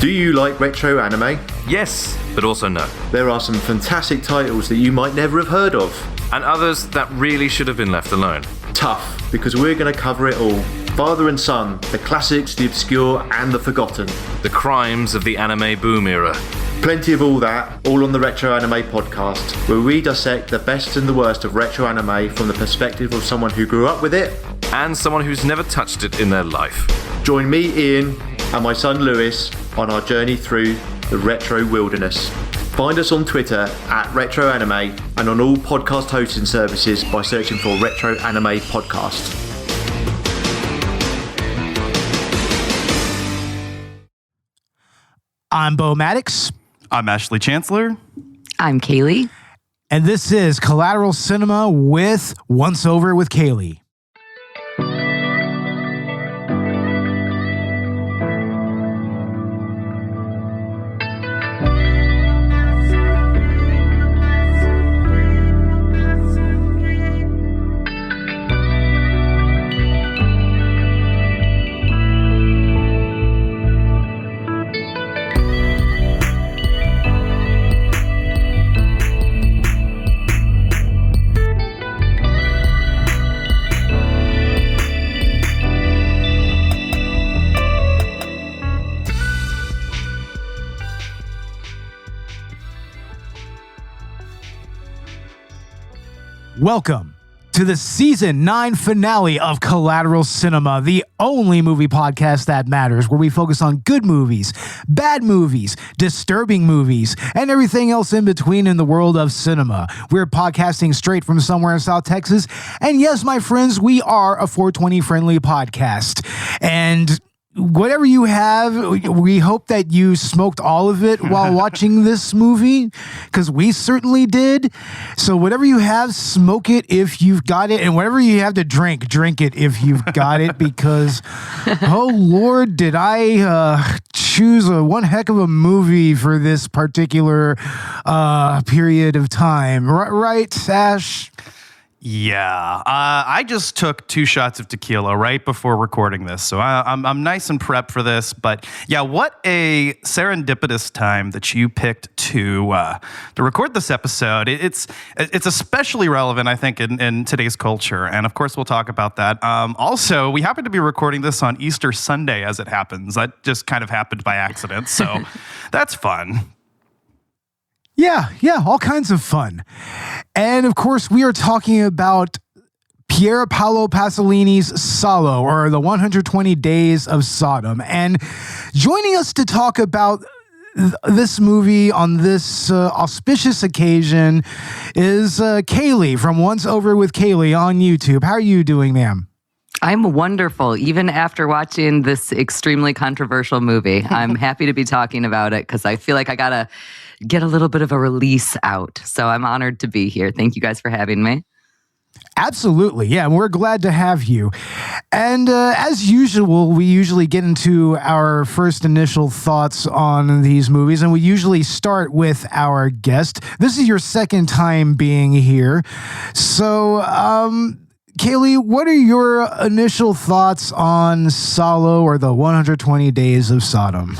Do you like retro anime? Yes, but also no. There are some fantastic titles that you might never have heard of. And others that really should have been left alone. Tough, because we're going to cover it all. Father and son, the classics, the obscure, and the forgotten. The crimes of the anime boom era. Plenty of all that, all on the Retro Anime Podcast, where we dissect the best and the worst of retro anime from the perspective of someone who grew up with it. And someone who's never touched it in their life. Join me, Ian, and my son Lewis on our journey through the retro wilderness. Find us on Twitter at Retro Anime and on all podcast hosting services by searching for Retro Anime Podcast. I'm Bo Maddox. I'm Ashley Chancellor. I'm Cayley. And this is Collateral Cinema with Once Over with Cayley. Welcome to the Season 9 finale of Collateral Cinema, the only movie podcast that matters, where we focus on good movies, bad movies, disturbing movies, and everything else in between in the world of cinema. We're podcasting straight from somewhere in South Texas, and yes, my friends, we are a 420-friendly podcast, and whatever you have, we hope that you smoked all of it while watching this movie, because we certainly did. So whatever you have, smoke it if you've got it, and whatever you have to drink, drink it if you've got it, because, oh Lord, did I choose one heck of a movie for this particular period of time. Right, Ash? Yeah, I just took 2 shots of tequila right before recording this, so I'm nice and prepped for this. But yeah, what a serendipitous time that you picked to record this episode. It's especially relevant, I think, in today's culture, and of course we'll talk about that. Also, we happen to be recording this on Easter Sunday, as it happens. That just kind of happened by accident, so that's fun. Yeah, all kinds of fun. And of course, we are talking about Paolo Pasolini's Salò, or the 120 Days of Sodom. And joining us to talk about this movie on this auspicious occasion is Cayley from Once Over with Cayley on YouTube. How are you doing, ma'am? I'm wonderful, even after watching this extremely controversial movie. I'm happy to be talking about it because I feel like I got to get a little bit of a release out. So I'm honored to be here. Thank you guys for having me. Absolutely. Yeah, we're glad to have you. And as usual, we usually get into our first initial thoughts on these movies, and we usually start with our guest. This is your second time being here. So, Cayley, what are your initial thoughts on Salò, or the 120 Days of Sodom?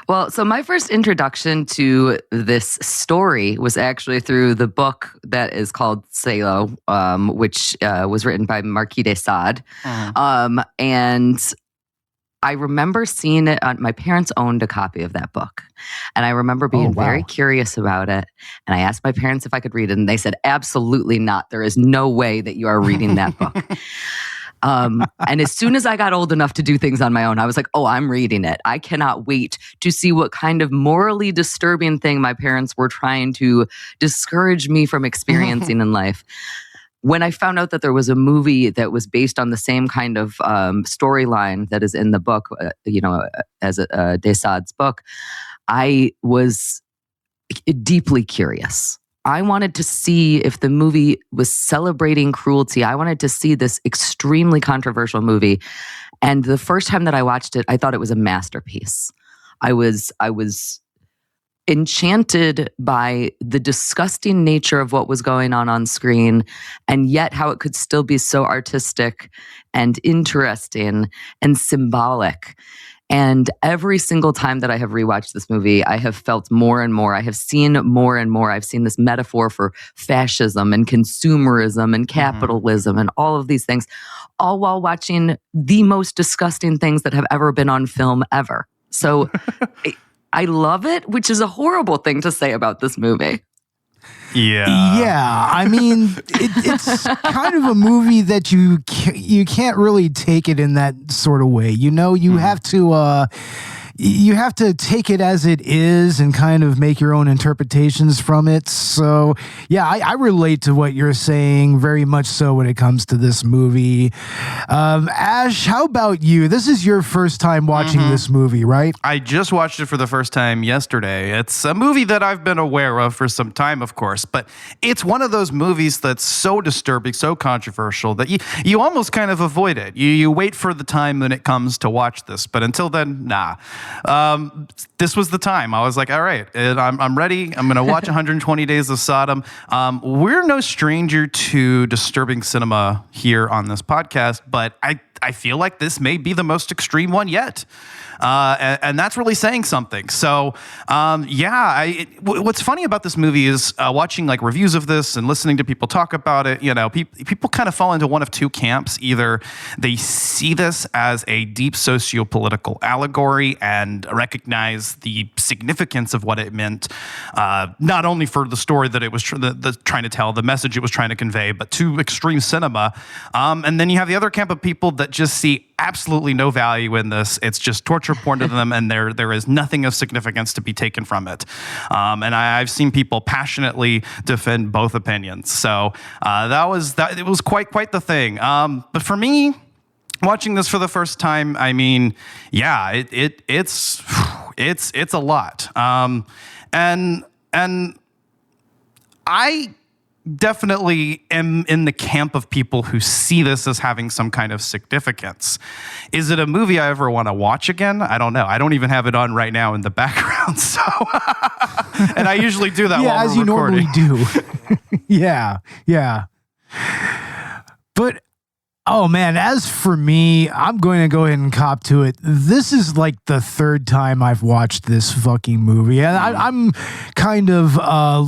Well, so my first introduction to this story was actually through the book that is called Salò, which was written by Marquis de Sade. And I remember seeing it. My parents owned a copy of that book. And I remember being very curious about it. And I asked my parents if I could read it. And they said, absolutely not. There is no way that you are reading that book. And as soon as I got old enough to do things on my own, I was like, oh, I'm reading it. I cannot wait to see what kind of morally disturbing thing my parents were trying to discourage me from experiencing in life. When I found out that there was a movie that was based on the same kind of storyline that is in the book, as de Sade's book, I was deeply curious. I wanted to see if the movie was celebrating cruelty. I wanted to see this extremely controversial movie. And the first time that I watched it, I thought it was a masterpiece. I was enchanted by the disgusting nature of what was going on screen, and yet how it could still be so artistic and interesting and symbolic. And every single time that I have rewatched this movie, I have felt more and more. I have seen more and more. I've seen this metaphor for fascism and consumerism and capitalism and all of these things, all while watching the most disgusting things that have ever been on film ever. So I love it, which is a horrible thing to say about this movie. Yeah. I mean, it's kind of a movie that you can't really take it in that sort of way. You know, you have to take it as it is and kind of make your own interpretations from it. So, yeah, I relate to what you're saying very much so when it comes to this movie. Ash, how about you? This is your first time watching this movie, right? I just watched it for the first time yesterday. It's a movie that I've been aware of for some time, of course, but it's one of those movies that's so disturbing, so controversial that you almost kind of avoid it. You wait for the time when it comes to watch this, but until then, nah. This was the time. I was like, all right, I'm ready. I'm going to watch 120 Days of Sodom. We're no stranger to disturbing cinema here on this podcast, but I feel like this may be the most extreme one yet. And that's really saying something. So, what's funny about this movie is watching like reviews of this and listening to people talk about it. You know, people kind of fall into one of two camps. Either they see this as a deep socio-political allegory and recognize the significance of what it meant, not only for the story that it was trying to tell, the message it was trying to convey, but to extreme cinema. And then you have the other camp of people that just see absolutely no value in this. It's just torture porn to them, and there is nothing of significance to be taken from it. And I've seen people passionately defend both opinions. So it was quite the thing. But for me, watching this for the first time, I mean, yeah, it's a lot. And I definitely am in the camp of people who see this as having some kind of significance. Is it a movie I ever want to watch again? I don't know. I don't even have it on right now in the background. So, and I usually do that while we're as you recording. normally do. Yeah. But oh man, as for me, I'm going to go ahead and cop to it. This is like the third time I've watched this fucking movie. And I'm kind of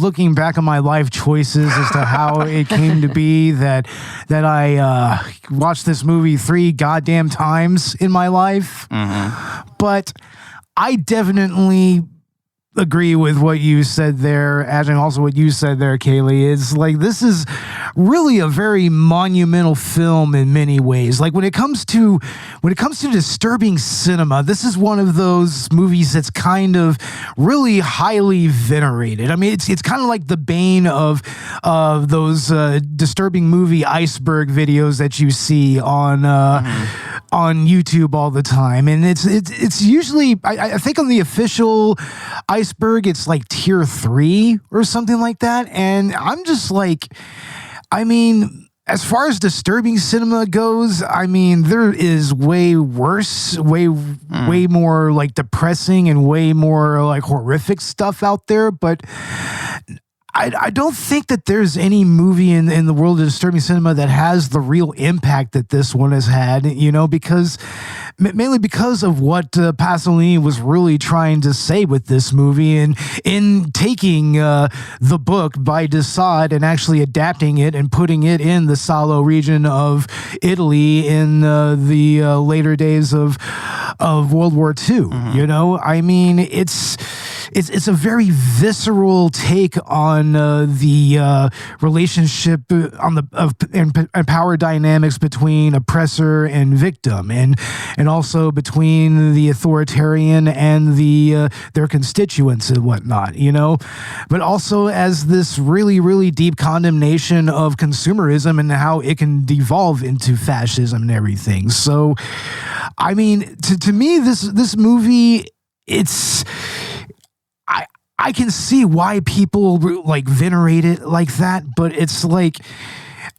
looking back on my life choices as to how it came to be that I watched this movie 3 goddamn times in my life. But I definitely agree with what you said there, Ash, and also what you said there, Cayley. It's like, this is really a very monumental film in many ways. Like when it comes to disturbing cinema, this is one of those movies that's kind of really highly venerated. I mean, it's kind of like the bane of those disturbing movie iceberg videos that you see on YouTube all the time. And it's usually, I think on the official iceberg, it's like tier 3 or something like that. And I'm just like, I mean, as far as disturbing cinema goes, I mean, there is way worse, way more like depressing and way more like horrific stuff out there. But I don't think that there's any movie in the world of disturbing cinema that has the real impact that this one has had, you know, mainly because of what Pasolini was really trying to say with this movie, and in taking the book by de Sade and actually adapting it and putting it in the Salò region of Italy in the later days of World War II. You know, I mean, it's a very visceral take on the relationship and power dynamics between oppressor and victim, and also between the authoritarian and their constituents and whatnot, you know, but also as this really, really deep condemnation of consumerism and how it can devolve into fascism and everything. So, I mean, to me, this movie, I can see why people like venerate it like that, but it's like,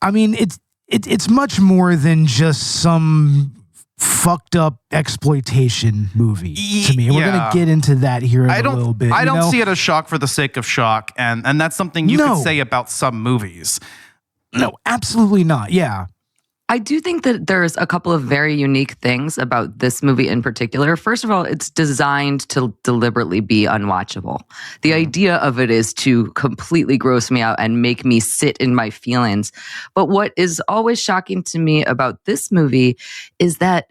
I mean, it's much more than just some fucked up exploitation movie to me. And we're going to get into that here in a little bit. I don't see it as shock for the sake of shock, and that's something you could say about some movies. No, absolutely not. Yeah. I do think that there's a couple of very unique things about this movie in particular. First of all, it's designed to deliberately be unwatchable. The idea of it is to completely gross me out and make me sit in my feelings. But what is always shocking to me about this movie is that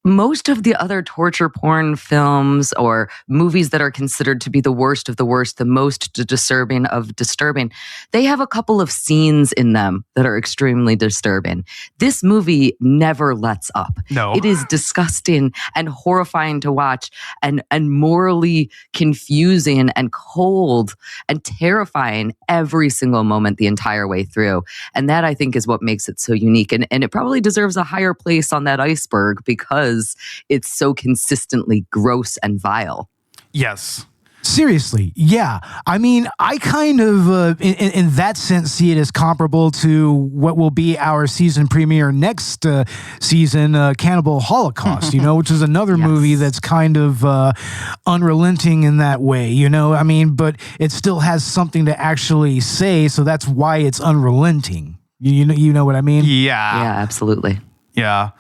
most of the other torture porn films or movies that are considered to be the worst of the worst, the most disturbing of disturbing, they have a couple of scenes in them that are extremely disturbing. This movie never lets up. No. It is disgusting and horrifying to watch and morally confusing and cold and terrifying every single moment the entire way through. And that, I think, is what makes it so unique. And it probably deserves a higher place on that iceberg because it's so consistently gross and vile. Yes. Seriously, yeah. I mean, I kind of, in that sense, see it as comparable to what will be our season premiere next season, Cannibal Holocaust, which is another movie that's kind of unrelenting in that way, I mean, but it still has something to actually say, so that's why it's unrelenting. You know what I mean? Yeah. Yeah, absolutely. Yeah.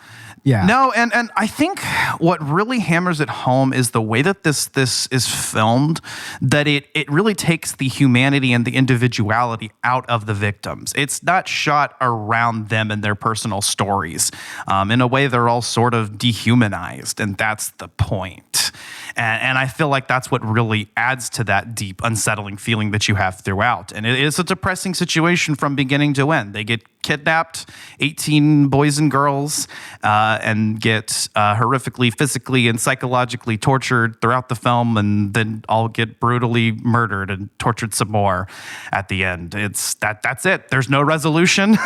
Yeah. No, and I think what really hammers it home is the way that this is filmed, that it really takes the humanity and the individuality out of the victims. It's not shot around them and their personal stories. In a way, they're all sort of dehumanized, and that's the point. And I feel like that's what really adds to that deep, unsettling feeling that you have throughout. And it is a depressing situation from beginning to end. They get kidnapped, 18 boys and girls, and get horrifically, physically, and psychologically tortured throughout the film, and then all get brutally murdered and tortured some more at the end. That's it. There's no resolution.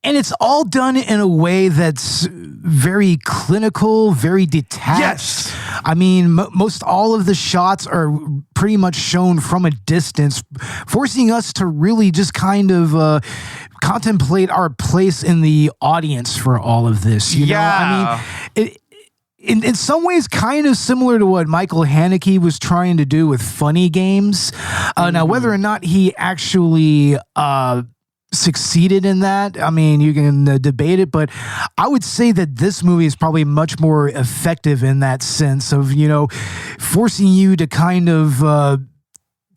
And it's all done in a way that's very clinical, very detached. Yes. I mean, most all of the shots are pretty much shown from a distance, forcing us to really just kind of contemplate our place in the audience for all of this. You know? I mean, in some ways, kind of similar to what Michael Haneke was trying to do with Funny Games. Now, whether or not he actually succeeded in that, I mean, you can debate it, but I would say that this movie is probably much more effective in that sense of, forcing you to kind of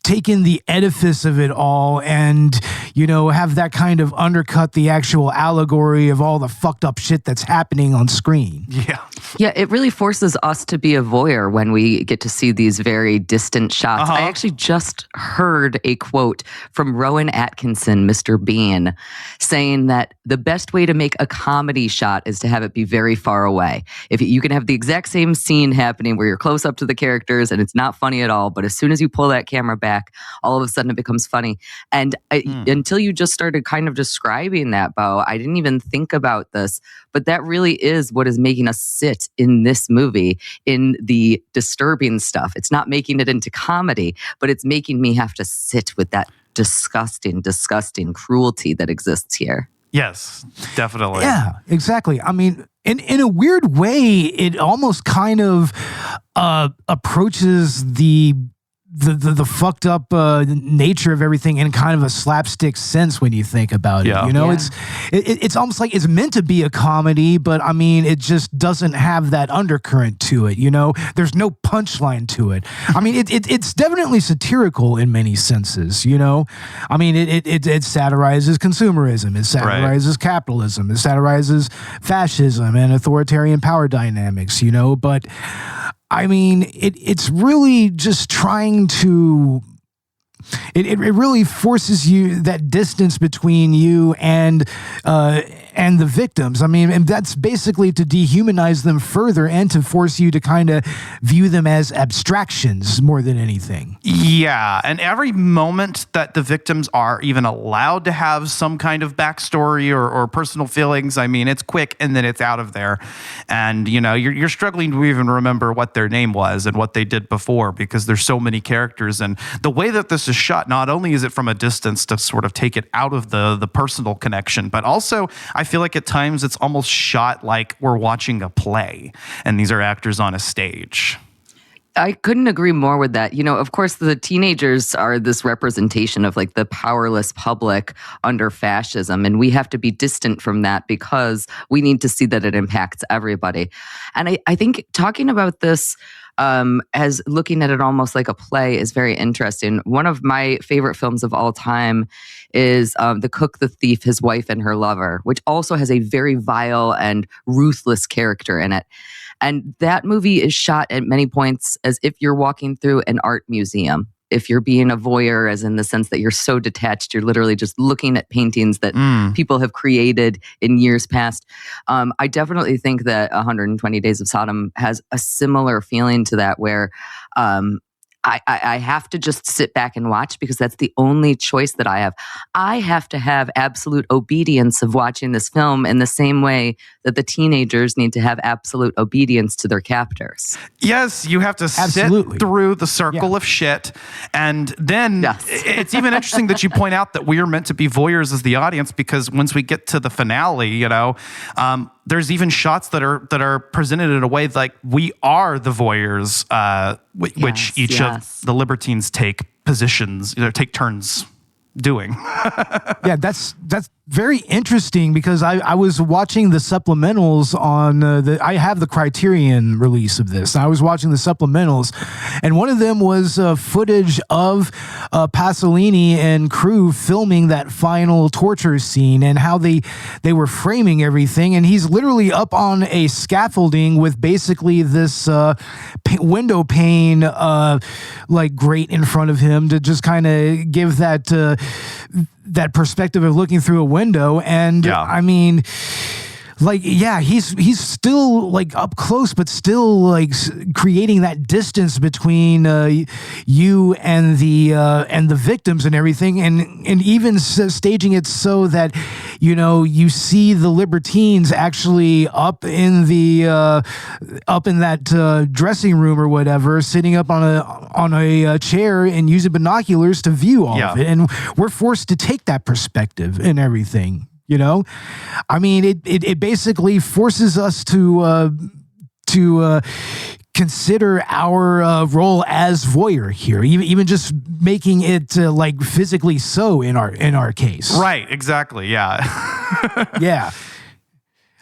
take in the edifice of it all and, have that kind of undercut the actual allegory of all the fucked up shit that's happening on screen. Yeah. Yeah, it really forces us to be a voyeur when we get to see these very distant shots. I actually just heard a quote from Rowan Atkinson, Mr. Bean, saying that the best way to make a comedy shot is to have it be very far away. If you can have the exact same scene happening where you're close up to the characters and it's not funny at all, but as soon as you pull that camera back, all of a sudden it becomes funny. And until you just started kind of describing that, Bo, I didn't even think about this, but that really is what is making us sit in this movie, in the disturbing stuff. It's not making it into comedy, but it's making me have to sit with that disgusting, disgusting cruelty that exists here. Yes, definitely. Yeah, exactly. I mean, in a weird way, it almost kind of approaches the fucked up nature of everything in kind of a slapstick sense when you think about it. It's almost like it's meant to be a comedy, but I mean, it just doesn't have that undercurrent to it. There's no punchline to it. I mean, it's definitely satirical in many senses. I mean, it satirizes consumerism, it satirizes capitalism, it satirizes fascism and authoritarian power dynamics. But I mean, it's really just trying to. It really forces you that distance between you and the victims. I mean, and that's basically to dehumanize them further and to force you to kind of view them as abstractions more than anything. Yeah, and every moment that the victims are even allowed to have some kind of backstory or personal feelings, I mean, it's quick and then it's out of there. And, you're struggling to even remember what their name was and what they did before because there's so many characters. And the way that this is shot, not only is it from a distance to sort of take it out of the personal connection, but also I feel like at times it's almost shot like we're watching a play and these are actors on a stage. I couldn't agree more with that. Of course, the teenagers are this representation of like the powerless public under fascism, and we have to be distant from that because we need to see that it impacts everybody. And I think talking about this as looking at it almost like a play is very interesting. One of my favorite films of all time is The Cook, the Thief, His Wife, and Her Lover, which also has a very vile and ruthless character in it. And that movie is shot at many points as if you're walking through an art museum. If you're being a voyeur, as in the sense that you're so detached, you're literally just looking at paintings that people have created in years past. I definitely think that 120 Days of Sodom has a similar feeling to that, where I have to just sit back and watch because that's the only choice that I have. I have to have absolute obedience of watching this film in the same way that the teenagers need to have absolute obedience to their captors. Yes, you have to sit through the circle of shit. And then it's even interesting that you point out that we are meant to be voyeurs as the audience, because once we get to the finale, there's even shots that are presented in a way like we are the voyeurs, which each of the libertines take positions, take turns doing. Yeah, that's very interesting, because I was watching the supplementals on I have the Criterion release of this. I was watching the supplementals, and one of them was footage of Pasolini and crew filming that final torture scene and how they were framing everything. And he's literally up on a scaffolding with basically this window pane like grate in front of him to just kind of give that perspective of looking through a window. And I mean, like, yeah, he's still like up close, but still like creating that distance between you and the victims and everything, and even staging it so that you see the libertines actually up in that dressing room or whatever, sitting up on a chair and using binoculars to view all of it, and we're forced to take that perspective and everything. I mean, it basically forces us to consider our role as voyeur here, even just making it like physically so in our case. Right. Exactly. Yeah. Yeah.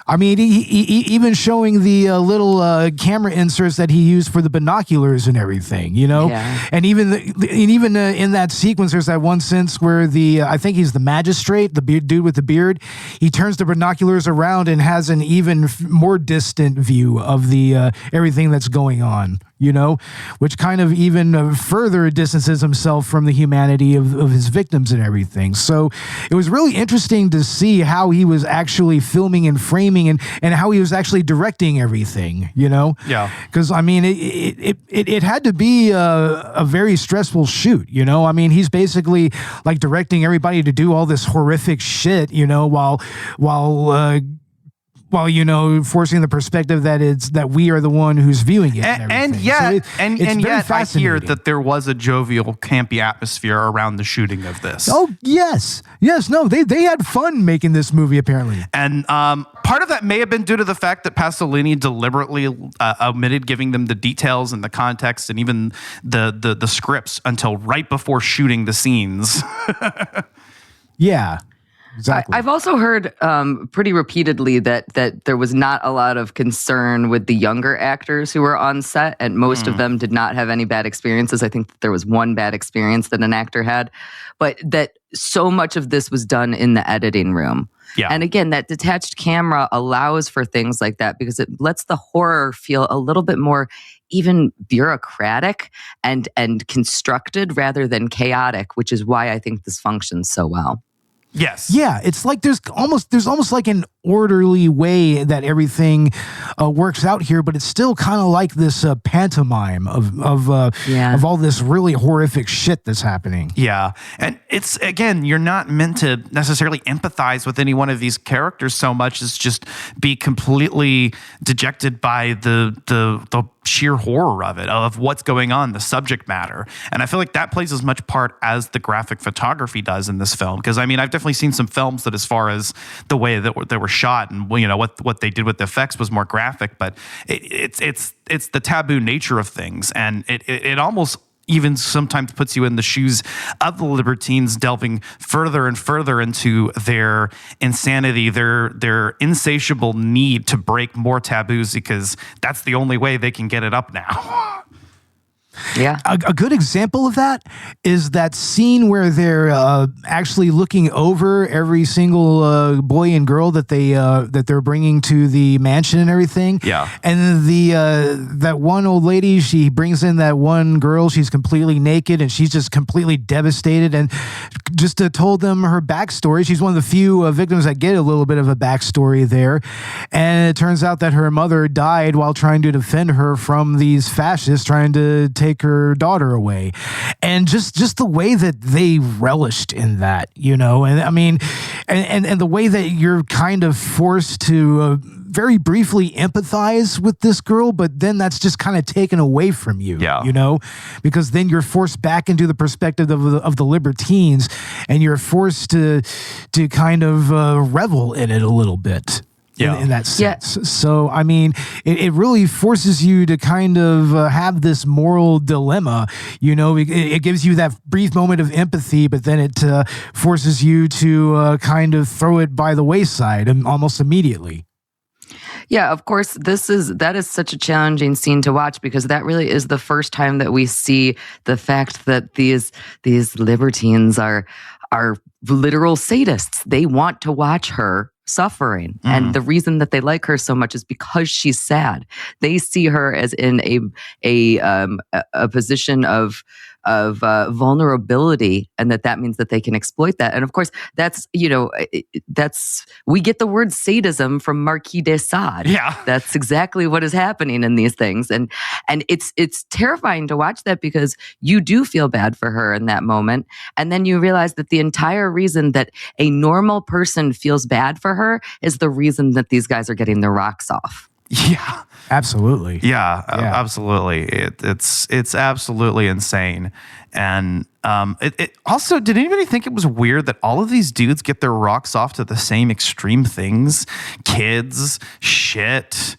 I mean, he even showing the little camera inserts that he used for the binoculars and everything, and even in that sequence, there's that one sense where I think he's the magistrate, the dude with the beard. He turns the binoculars around and has an even more distant view of the everything that's going on. Which kind of even further distances himself from the humanity of his victims and everything. So it was really interesting to see how he was actually filming and framing and how he was actually directing everything, Yeah. Because, I mean, it had to be a very stressful shoot, I mean, he's basically like directing everybody to do all this horrific shit, while forcing the perspective that we are the one who's viewing it, and yet I hear that there was a jovial, campy atmosphere around the shooting of this. Oh yes, no, they had fun making this movie apparently, and part of that may have been due to the fact that Pasolini deliberately omitted giving them the details and the context and even the scripts until right before shooting the scenes. Yeah. Exactly. I've also heard pretty repeatedly that there was not a lot of concern with the younger actors who were on set, and most of them did not have any bad experiences. I think that there was one bad experience that an actor had, but that so much of this was done in the editing room. Yeah. And again, that detached camera allows for things like that because it lets the horror feel a little bit more even bureaucratic and constructed rather than chaotic, which is why I think this functions so well. Yes. Yeah, it's like there's almost like an orderly way that everything works out here, but it's still kind of like this pantomime of all this really horrific shit that's happening. Yeah, and it's, again, you're not meant to necessarily empathize with any one of these characters so much as just be completely dejected by the sheer horror of it, of what's going on, the subject matter. And I feel like that plays as much part as the graphic photography does in this film. Because, I mean, I've definitely seen some films that, as far as the way that they were shot, and what they did with the effects was more graphic. But it's the taboo nature of things, and it almost even sometimes puts you in the shoes of the libertines, delving further and further into their insanity, their insatiable need to break more taboos, because that's the only way they can get it up now. Yeah. A good example of that is that scene where they're actually looking over every single boy and girl that they're bringing to the mansion and everything. Yeah. And that one old lady, she brings in that one girl. She's completely naked and she's just completely devastated. And just told them her backstory. She's one of the few victims that get a little bit of a backstory there. And it turns out that her mother died while trying to defend her from these fascists trying to take her daughter away. And just the way that they relished in that, and I mean, and the way that you're kind of forced to very briefly empathize with this girl, but then that's just kind of taken away from you, because then you're forced back into the perspective of the libertines, and you're forced to kind of revel in it a little bit. In that sense. Yeah. So, I mean, it really forces you to kind of have this moral dilemma, it gives you that brief moment of empathy, but then it forces you to kind of throw it by the wayside and almost immediately. Yeah, of course, that is such a challenging scene to watch, because that really is the first time that we see the fact that these libertines are literal sadists. They want to watch her suffering. And the reason that they like her so much is because she's sad. They see her as in a position of vulnerability, and that means that they can exploit that. And of course, that's we get the word sadism from Marquis de Sade. Yeah, that's exactly what is happening in these things, and it's terrifying to watch that, because you do feel bad for her in that moment, and then you realize that the entire reason that a normal person feels bad for her is the reason that these guys are getting their rocks off. Yeah, absolutely. Yeah, absolutely. It's absolutely insane. And it also, did anybody think it was weird that all of these dudes get their rocks off to the same extreme things? Kids, shit.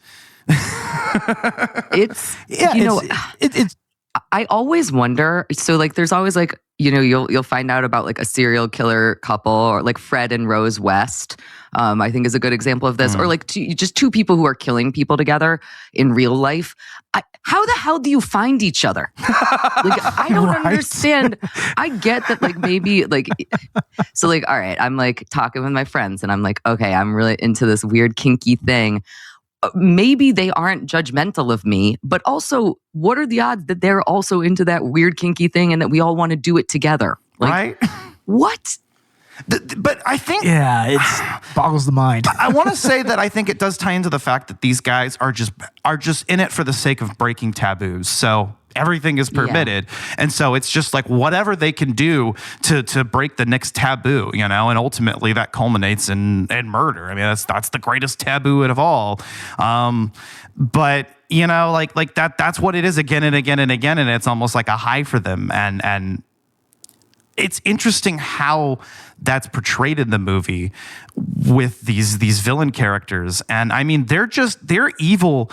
I always wonder. So there's always you'll find out about a serial killer couple, or Fred and Rose West. I think is a good example of this, or just two people who are killing people together in real life. How the hell do you find each other? I don't understand. I get that maybe so all right, I'm talking with my friends, and I'm okay, I'm really into this weird kinky thing. Maybe they aren't judgmental of me, but also, what are the odds that they're also into that weird kinky thing and that we all want to do it together? Right? What? But I think... Yeah, it boggles the mind. I want to say that I think it does tie into the fact that these guys are just in it for the sake of breaking taboos. So everything is permitted. Yeah. And so it's just whatever they can do to break the next taboo, and ultimately that culminates in murder. I mean, that's the greatest taboo of all. But that's what it is again and again and again. And it's almost like a high for them. And it's interesting how that's portrayed in the movie with these villain characters. And I mean, they're evil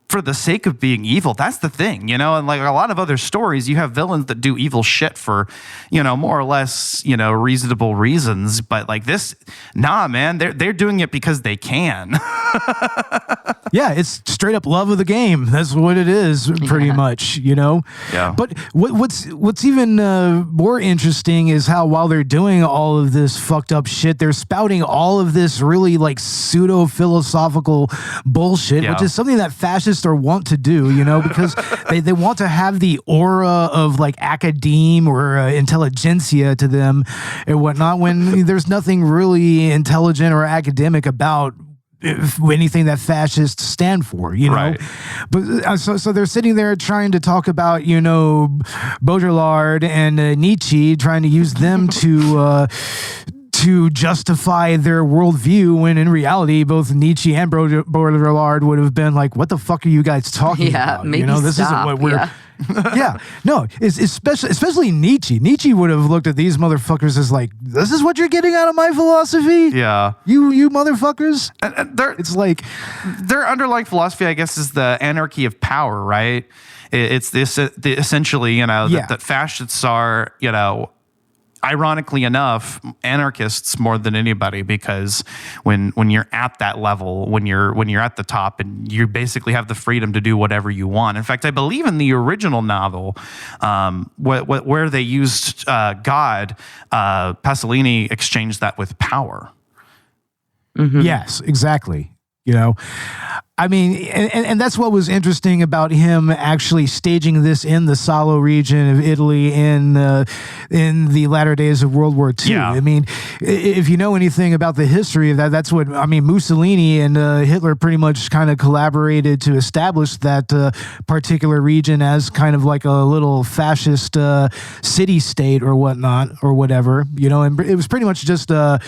for the sake of being evil. That's the thing, and a lot of other stories, you have villains that do evil shit for, more or less, reasonable reasons. But this, nah, man, they're doing it because they can. Yeah, it's straight up love of the game. That's what it is, pretty much, Yeah. But what's even more interesting is how while they're doing all of this fucked up shit, they're spouting all of this really pseudo philosophical bullshit, which is something that fascists or want to do, because they want to have the aura of academe or intelligentsia to them and whatnot, when there's nothing really intelligent or academic about anything that fascists stand for, Right. But so they're sitting there trying to talk about, Baudrillard and Nietzsche, trying to use them to to justify their worldview, when in reality, both Nietzsche and Baudrillard would have been like, "What the fuck are you guys talking about? Maybe this stop. isn't what we're." Yeah. Yeah, no, it's especially Nietzsche. Nietzsche would have looked at these motherfuckers as like, "This is what you're getting out of my philosophy." Yeah. You motherfuckers. It's like their underlying philosophy, I guess, is the anarchy of power, right? It's this essentially, that fascists are, ironically enough, anarchists more than anybody, because when you're at that level, when you're at the top, and you basically have the freedom to do whatever you want. In fact, I believe in the original novel, where they used God, Pasolini exchanged that with power. Mm-hmm. Yes, exactly. I mean, and that's what was interesting about him actually staging this in the Salò region of Italy in the latter days of World War II. Yeah. I mean, if you know anything about the history of that, that's what, Mussolini and Hitler pretty much kind of collaborated to establish that particular region as kind of like a little fascist city-state or whatnot, or whatever, and it was pretty much just a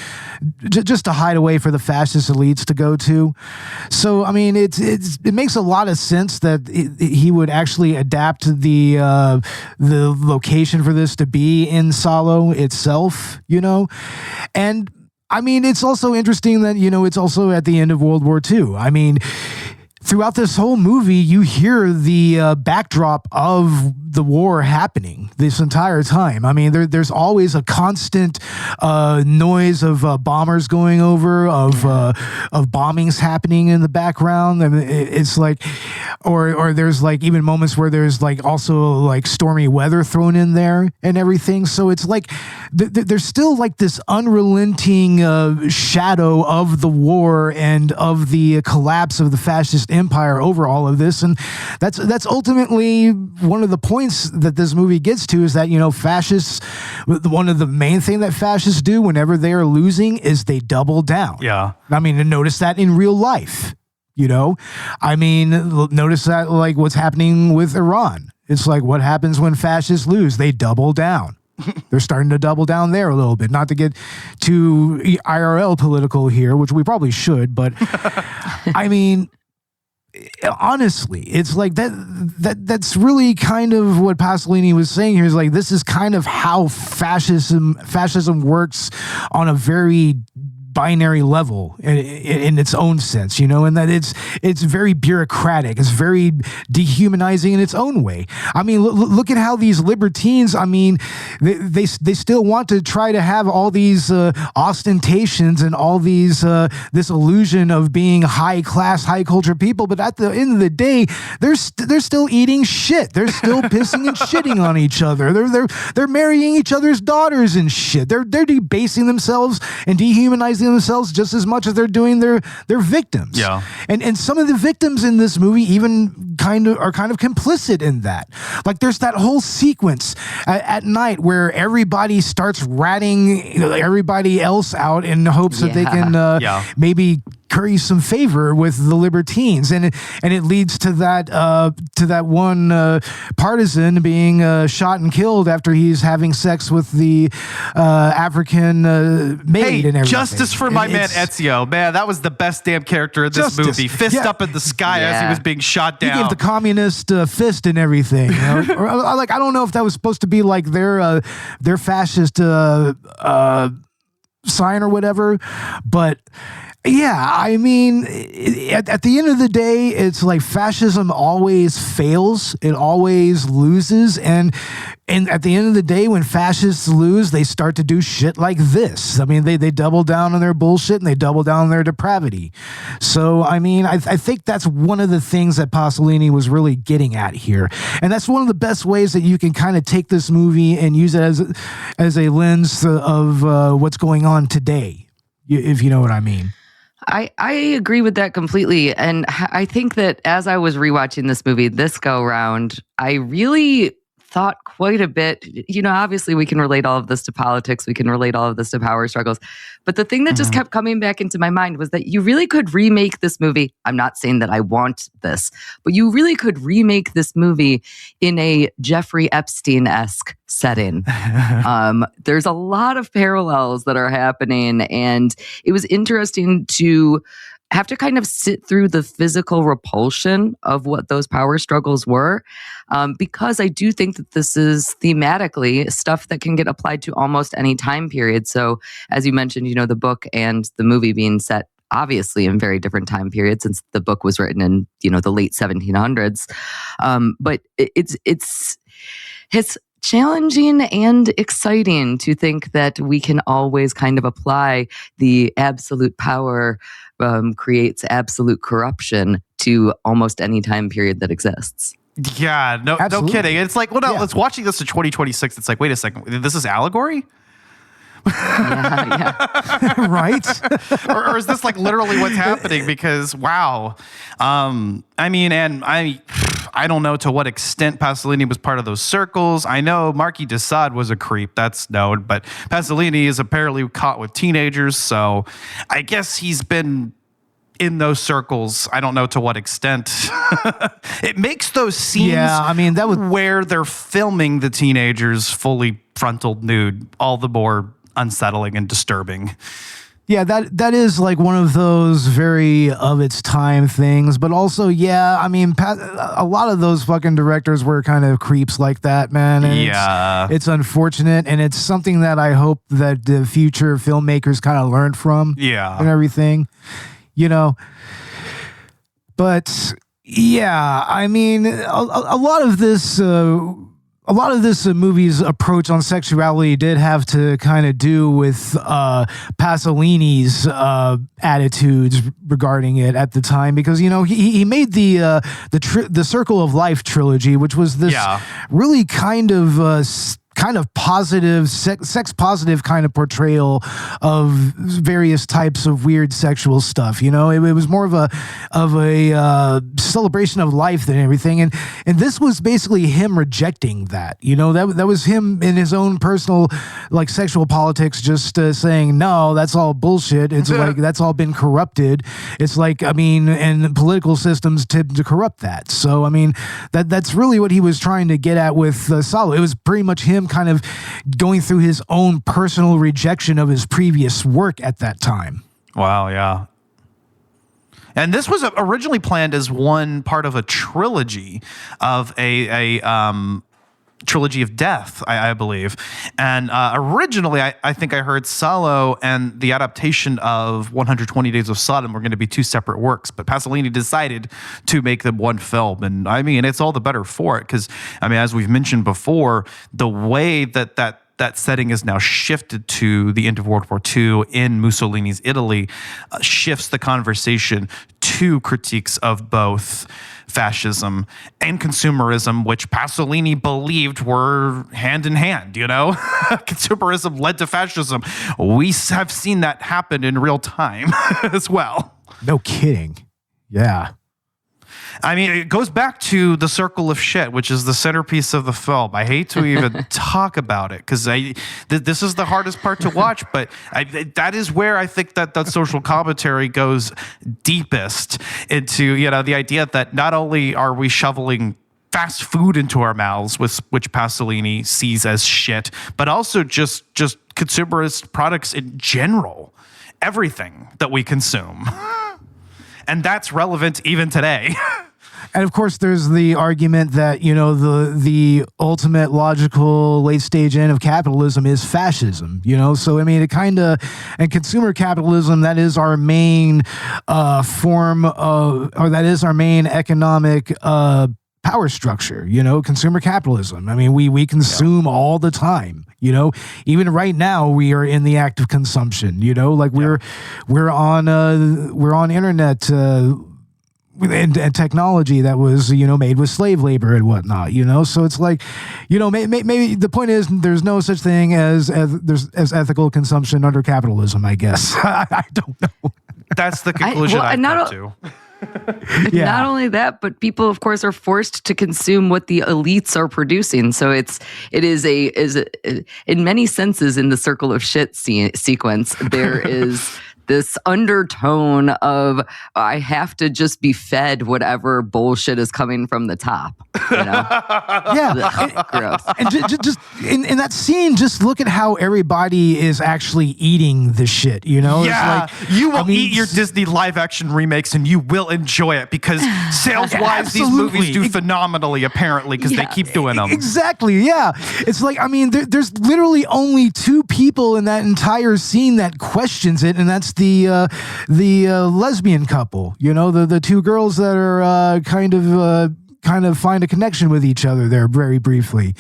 hideaway for the fascist elites to go to. So, I mean, it makes a lot of sense that he would actually adapt the location for this to be in Salò itself, and I mean, it's also interesting that it's also at the end of World War II. I mean, throughout this whole movie, you hear the backdrop of the war happening this entire time. I mean, there's always a constant noise of bombers going over, of bombings happening in the background. I mean, it's like, or there's like even moments where there's like also like stormy weather thrown in there and everything. So it's like there's still like this unrelenting shadow of the war and of the collapse of the fascist empire over all of this, and that's ultimately one of the points that this movie gets to, is that fascists, one of the main thing that fascists do whenever they are losing is they double down. Yeah, I mean, and notice that in real life. I mean, notice that like what's happening with Iran. It's like, what happens when fascists lose? They double down. They're starting to double down there a little bit. Not to get too IRL political here, which we probably should, but I mean, honestly, it's like that's really kind of what Pasolini was saying here, is like, this is kind of how fascism works on a very binary level in its own sense, and that it's very bureaucratic. It's very dehumanizing in its own way. I mean, look at how these libertines, I mean, they still want to try to have all these ostentations and all these this illusion of being high class, high culture people, but at the end of the day, they're still eating shit. They're still pissing and shitting on each other. They're marrying each other's daughters and shit. They're debasing themselves and dehumanizing themselves just as much as they're doing their victims. Yeah. And some of the victims in this movie even are kind of complicit in that. Like, there's that whole sequence at night where everybody starts ratting everybody else out in hopes that they can maybe curry some favor with the libertines, and it leads to that one partisan being shot and killed after he's having sex with the African maid and everything. Justice for my man Ezio. Man, that was the best damn character in this movie. Fist up in the sky as he was being shot down. He gave the communist fist and everything. Or, like, I don't know if that was supposed to be like their fascist sign or whatever, but yeah, I mean, at the end of the day, it's like fascism always fails. It always loses. And at the end of the day, when fascists lose, they start to do shit like this. I mean, they double down on their bullshit and they double down on their depravity. So, I mean, I think that's one of the things that Pasolini was really getting at here. And that's one of the best ways that you can kind of take this movie and use it as a lens of what's going on today, if you know what I mean. I agree with that completely. And I think that as I was rewatching this movie this go round, I really thought quite a bit. Obviously we can relate all of this to politics. We can relate all of this to power struggles. But the thing that just kept coming back into my mind was that you really could remake this movie. I'm not saying that I want this, but you really could remake this movie in a Jeffrey Epstein-esque setting. There's a lot of parallels that are happening, and it was interesting to have to kind of sit through the physical repulsion of what those power struggles were, because I do think that this is thematically stuff that can get applied to almost any time period. So as you mentioned, the book and the movie being set obviously in very different time periods, since the book was written in, the late 1700s. But it's challenging and exciting to think that we can always kind of apply the absolute power creates absolute corruption to almost any time period that exists. Yeah, no kidding. It's like, let's watching this in 2026. It's like, wait a second, this is allegory? Yeah. Right? or is this like literally what's happening? Because wow, I don't know to what extent Pasolini was part of those circles. I know Marquis de Sade was a creep, that's known, but Pasolini is apparently caught with teenagers, so I guess he's been in those circles. I don't know to what extent. It makes those scenes that was where they're filming the teenagers fully frontal nude all the more unsettling and disturbing. Yeah, that is like one of those very of its time things. But also, a lot of those fucking directors were kind of creeps like that, man. And it's unfortunate, and it's something that I hope that the future filmmakers kind of learn from. Yeah, and everything, But yeah, a lot of this. A lot of this movie's approach on sexuality did have to kind of do with Pasolini's attitudes regarding it at the time, because he made the Circle of Life trilogy, which was this really kind of positive sex positive kind of portrayal of various types of weird sexual stuff. It was more of a celebration of life than everything, and this was basically him rejecting that. That was him in his own personal sexual politics, just saying no, that's all bullshit. It's like that's all been corrupted. It's and political systems tend to corrupt that. So that's really what he was trying to get at with Salò. It was pretty much him kind of going through his own personal rejection of his previous work at that time. Wow, yeah. And this was originally planned as one part of a trilogy of a trilogy of death, I believe. And originally, I think I heard Salò and the adaptation of 120 Days of Sodom were going to be two separate works, but Pasolini decided to make them one film. And it's all the better for it, because as we've mentioned before, the way that setting is now shifted to the end of World War II in Mussolini's Italy shifts the conversation to critiques of both fascism and consumerism, which Pasolini believed were hand in hand. Consumerism led to fascism. We have seen that happen in real time as well. No kidding. Yeah. It goes back to the circle of shit, which is the centerpiece of the film. I hate to even talk about it, because this is the hardest part to watch, but that is where I think that social commentary goes deepest into, the idea that not only are we shoveling fast food into our mouths, which Pasolini sees as shit, but also just consumerist products in general, everything that we consume. And that's relevant even today. And of course, there's the argument that, the ultimate logical late stage end of capitalism is fascism, So, it and consumer capitalism, that is our main form of, or that is our main economic power structure, consumer capitalism. We consume all the time, even right now we are in the act of consumption, we're on internet, and technology that was, made with slave labor and whatnot, so it's like, maybe the point is there's no such thing as ethical consumption under capitalism, I guess. I don't know. That's the conclusion I've come to. Yeah. Not only that, but people, of course, are forced to consume what the elites are producing. So it is in many senses in the circle of shit sequence, there is this undertone of I have to just be fed whatever bullshit is coming from the top. You know? Yeah. Gross. And just in that scene, just look at how everybody is actually eating the shit, you know? Yeah, It's like, you will I mean, eat your Disney live action remakes and you will enjoy it because sales-wise, these Absolutely. movies do phenomenally, apparently, because they keep doing them. Exactly, yeah. It's like, I mean, there's literally only two people in that entire scene that questions it, and that's the lesbian couple, you know, the two girls that are kind of find a connection with each other there very briefly.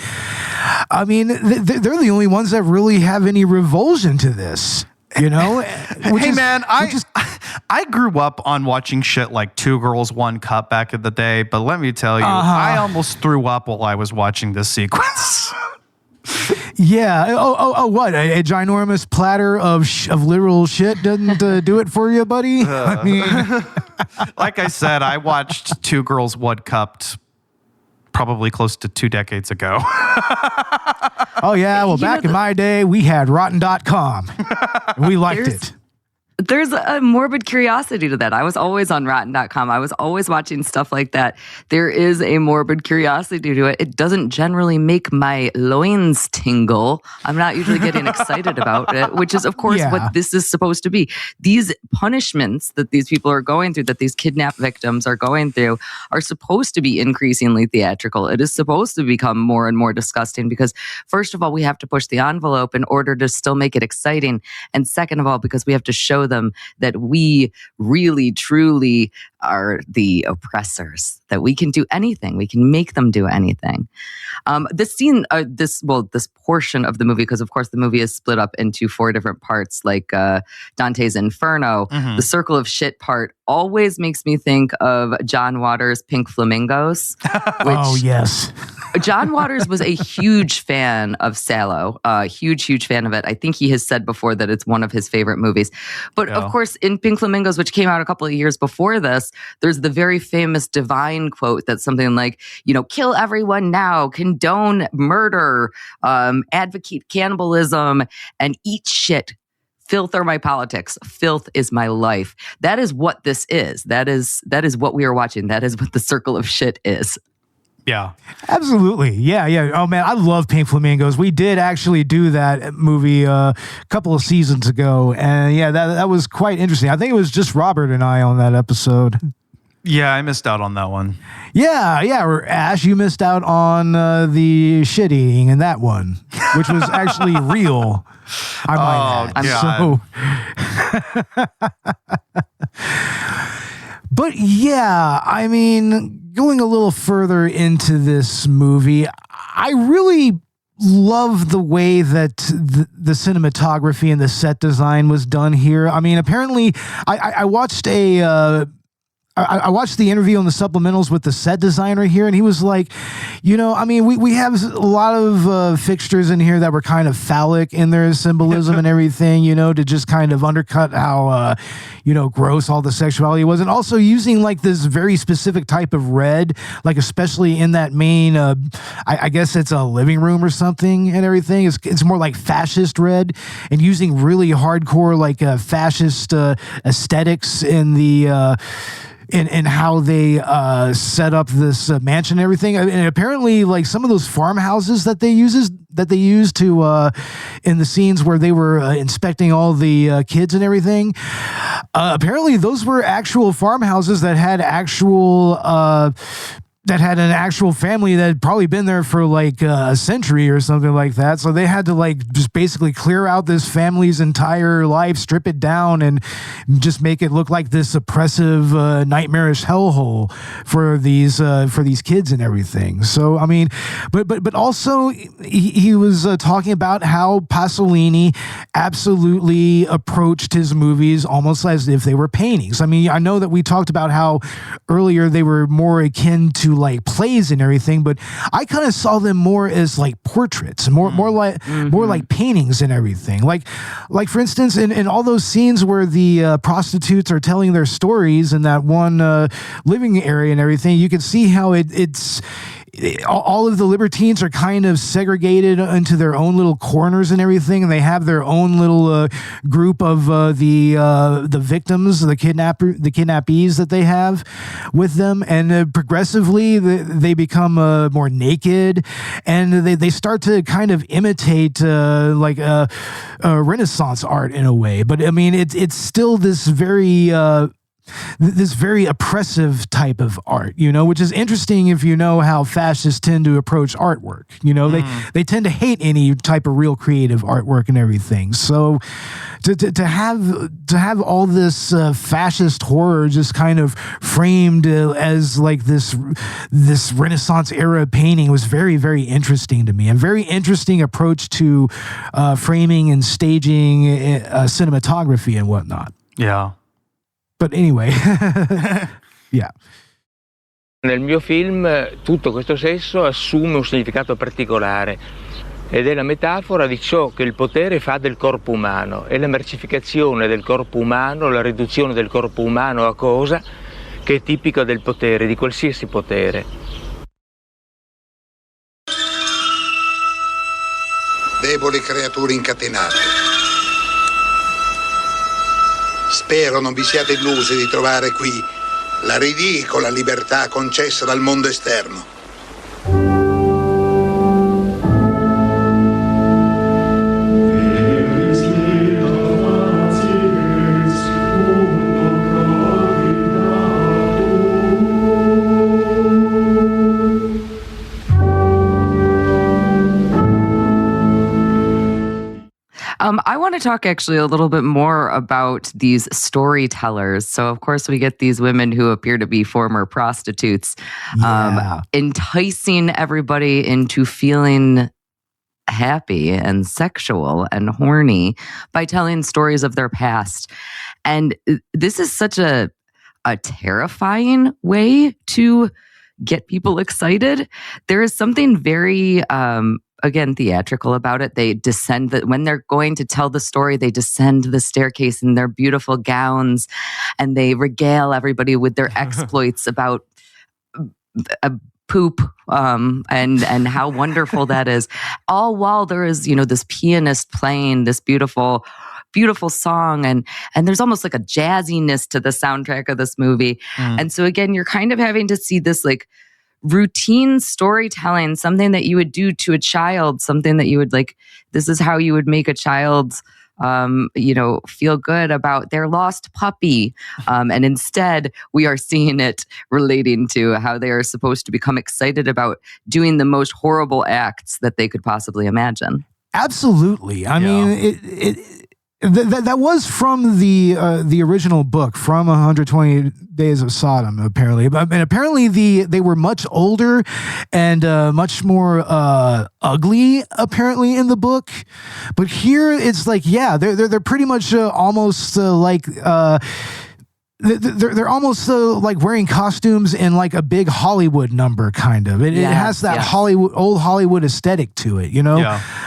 I mean, they're the only ones that really have any revulsion to this, you know? I grew up on watching shit like Two Girls, One Cup back in the day, but let me tell you, I almost threw up while I was watching this sequence. Yeah. Oh, what? A ginormous platter of literal shit doesn't do it for you, buddy? I mean, Like I said, I watched Two Girls, One Cup probably close to 2 decades ago. oh, yeah. Well, back in my day, we had Rotten.com. We liked it. There's a morbid curiosity to that. I was always on Rotten.com. I was always watching stuff like that. There is a morbid curiosity to it. It doesn't generally make my loins tingle. I'm not usually getting excited about it, which is, of course, what this is supposed to be. These punishments that these people are going through, that these kidnapped victims are going through, are supposed to be increasingly theatrical. It is supposed to become more and more disgusting because, first of all, we have to push the envelope in order to still make it exciting. And second of all, because we have to show them that we really, truly are the oppressors, that we can do anything. We can make them do anything. This scene, this portion of the movie, because of course the movie is split up into 4 different parts, like Dante's Inferno, the circle of shit part always makes me think of John Waters' Pink Flamingos. Oh, yes. John Waters was a huge fan of Salò, huge fan of it. I think he has said before that it's one of his favorite movies. But of course, in Pink Flamingos, which came out a couple of years before this, there's the very famous divine quote that's something like, you know, kill everyone now, condone murder, advocate cannibalism, and eat shit. Filth are my politics. Filth is my life. That is what this is. That is what we are watching. That is what the circle of shit is. Yeah. Absolutely. Yeah. Oh, man, I love Pink Flamingos. We did actually do that movie a couple of seasons ago. And yeah, that was quite interesting. I think it was just Robert and I on that episode. Yeah, I missed out on that one. Yeah. Or Ash, you missed out on the shit eating in that one, which was actually real. I might add. But yeah, I mean, going a little further into this movie, I really love the way that the cinematography and the set design was done here. I mean, apparently, I watched I watched the interview on the supplementals with the set designer here, and he was like, you know, I mean, we have a lot of fixtures in here that were kind of phallic in their symbolism and everything, you know, to just kind of undercut how, gross all the sexuality was. And also using like this very specific type of red, like especially in that main, I guess it's a living room or something and everything. It's more like fascist red, and using really hardcore like fascist aesthetics in the... in how they set up this mansion and everything. And apparently, like some of those farmhouses that they used to in the scenes where they were inspecting all the kids and everything. Apparently, those were actual farmhouses that had an actual family that had probably been there for like a century or something like that. So they had to like just basically clear out this family's entire life, strip it down, and just make it look like this oppressive, nightmarish hellhole for these kids and everything. So I mean, but also he was talking about how Pasolini absolutely approached his movies almost as if they were paintings. I mean, I know that we talked about how earlier they were more akin to like plays and everything, but I kind of saw them more as like portraits, more like paintings and everything. Like for instance, in all those scenes where the prostitutes are telling their stories in that one living area and everything, you can see how it's all of the libertines are kind of segregated into their own little corners and everything, and they have their own little group of the victims, the kidnappees that they have with them, and progressively they become more naked, and they start to kind of imitate like a Renaissance art in a way. But I mean, it's still this very oppressive type of art, which is interesting if you know how fascists tend to approach artwork. They tend to hate any type of real creative artwork and everything. So to have all this fascist horror just kind of framed as like this Renaissance era painting was very, very interesting to me. A very interesting approach to framing and staging cinematography and whatnot. Yeah. But anyway, yeah. Nel mio film tutto questo sesso assume un significato particolare ed è la metafora di ciò che il potere fa del corpo umano, è la mercificazione del corpo umano, la riduzione del corpo umano a cosa che è tipica del potere, di qualsiasi potere. Deboli creature incatenate. Spero non vi siate illusi di trovare qui la ridicola libertà concessa dal mondo esterno. I want to talk actually a little bit more about these storytellers. So, of course, we get these women who appear to be former prostitutes, enticing everybody into feeling happy and sexual and horny by telling stories of their past. And this is such a terrifying way to get people excited. There is something very again, theatrical about it. They descend, when they're going to tell the story, they descend the staircase in their beautiful gowns and they regale everybody with their exploits about poop and how wonderful that is. All while there is, this pianist playing this beautiful song, and there's almost like a jazziness to the soundtrack of this movie. And so again, you're kind of having to see this like routine storytelling, something that you would do to a child, something that you would like, this is how you would make a child feel good about their lost puppy. And instead, we are seeing it relating to how they are supposed to become excited about doing the most horrible acts that they could possibly imagine. Absolutely. I mean, that was from the original book, from 120 Days of Sodom, apparently. And apparently they were much older and much more ugly, apparently, in the book. But here it's like, they're pretty much almost like... They're almost like wearing costumes in like a big Hollywood number, kind of. It has that old Hollywood aesthetic to it,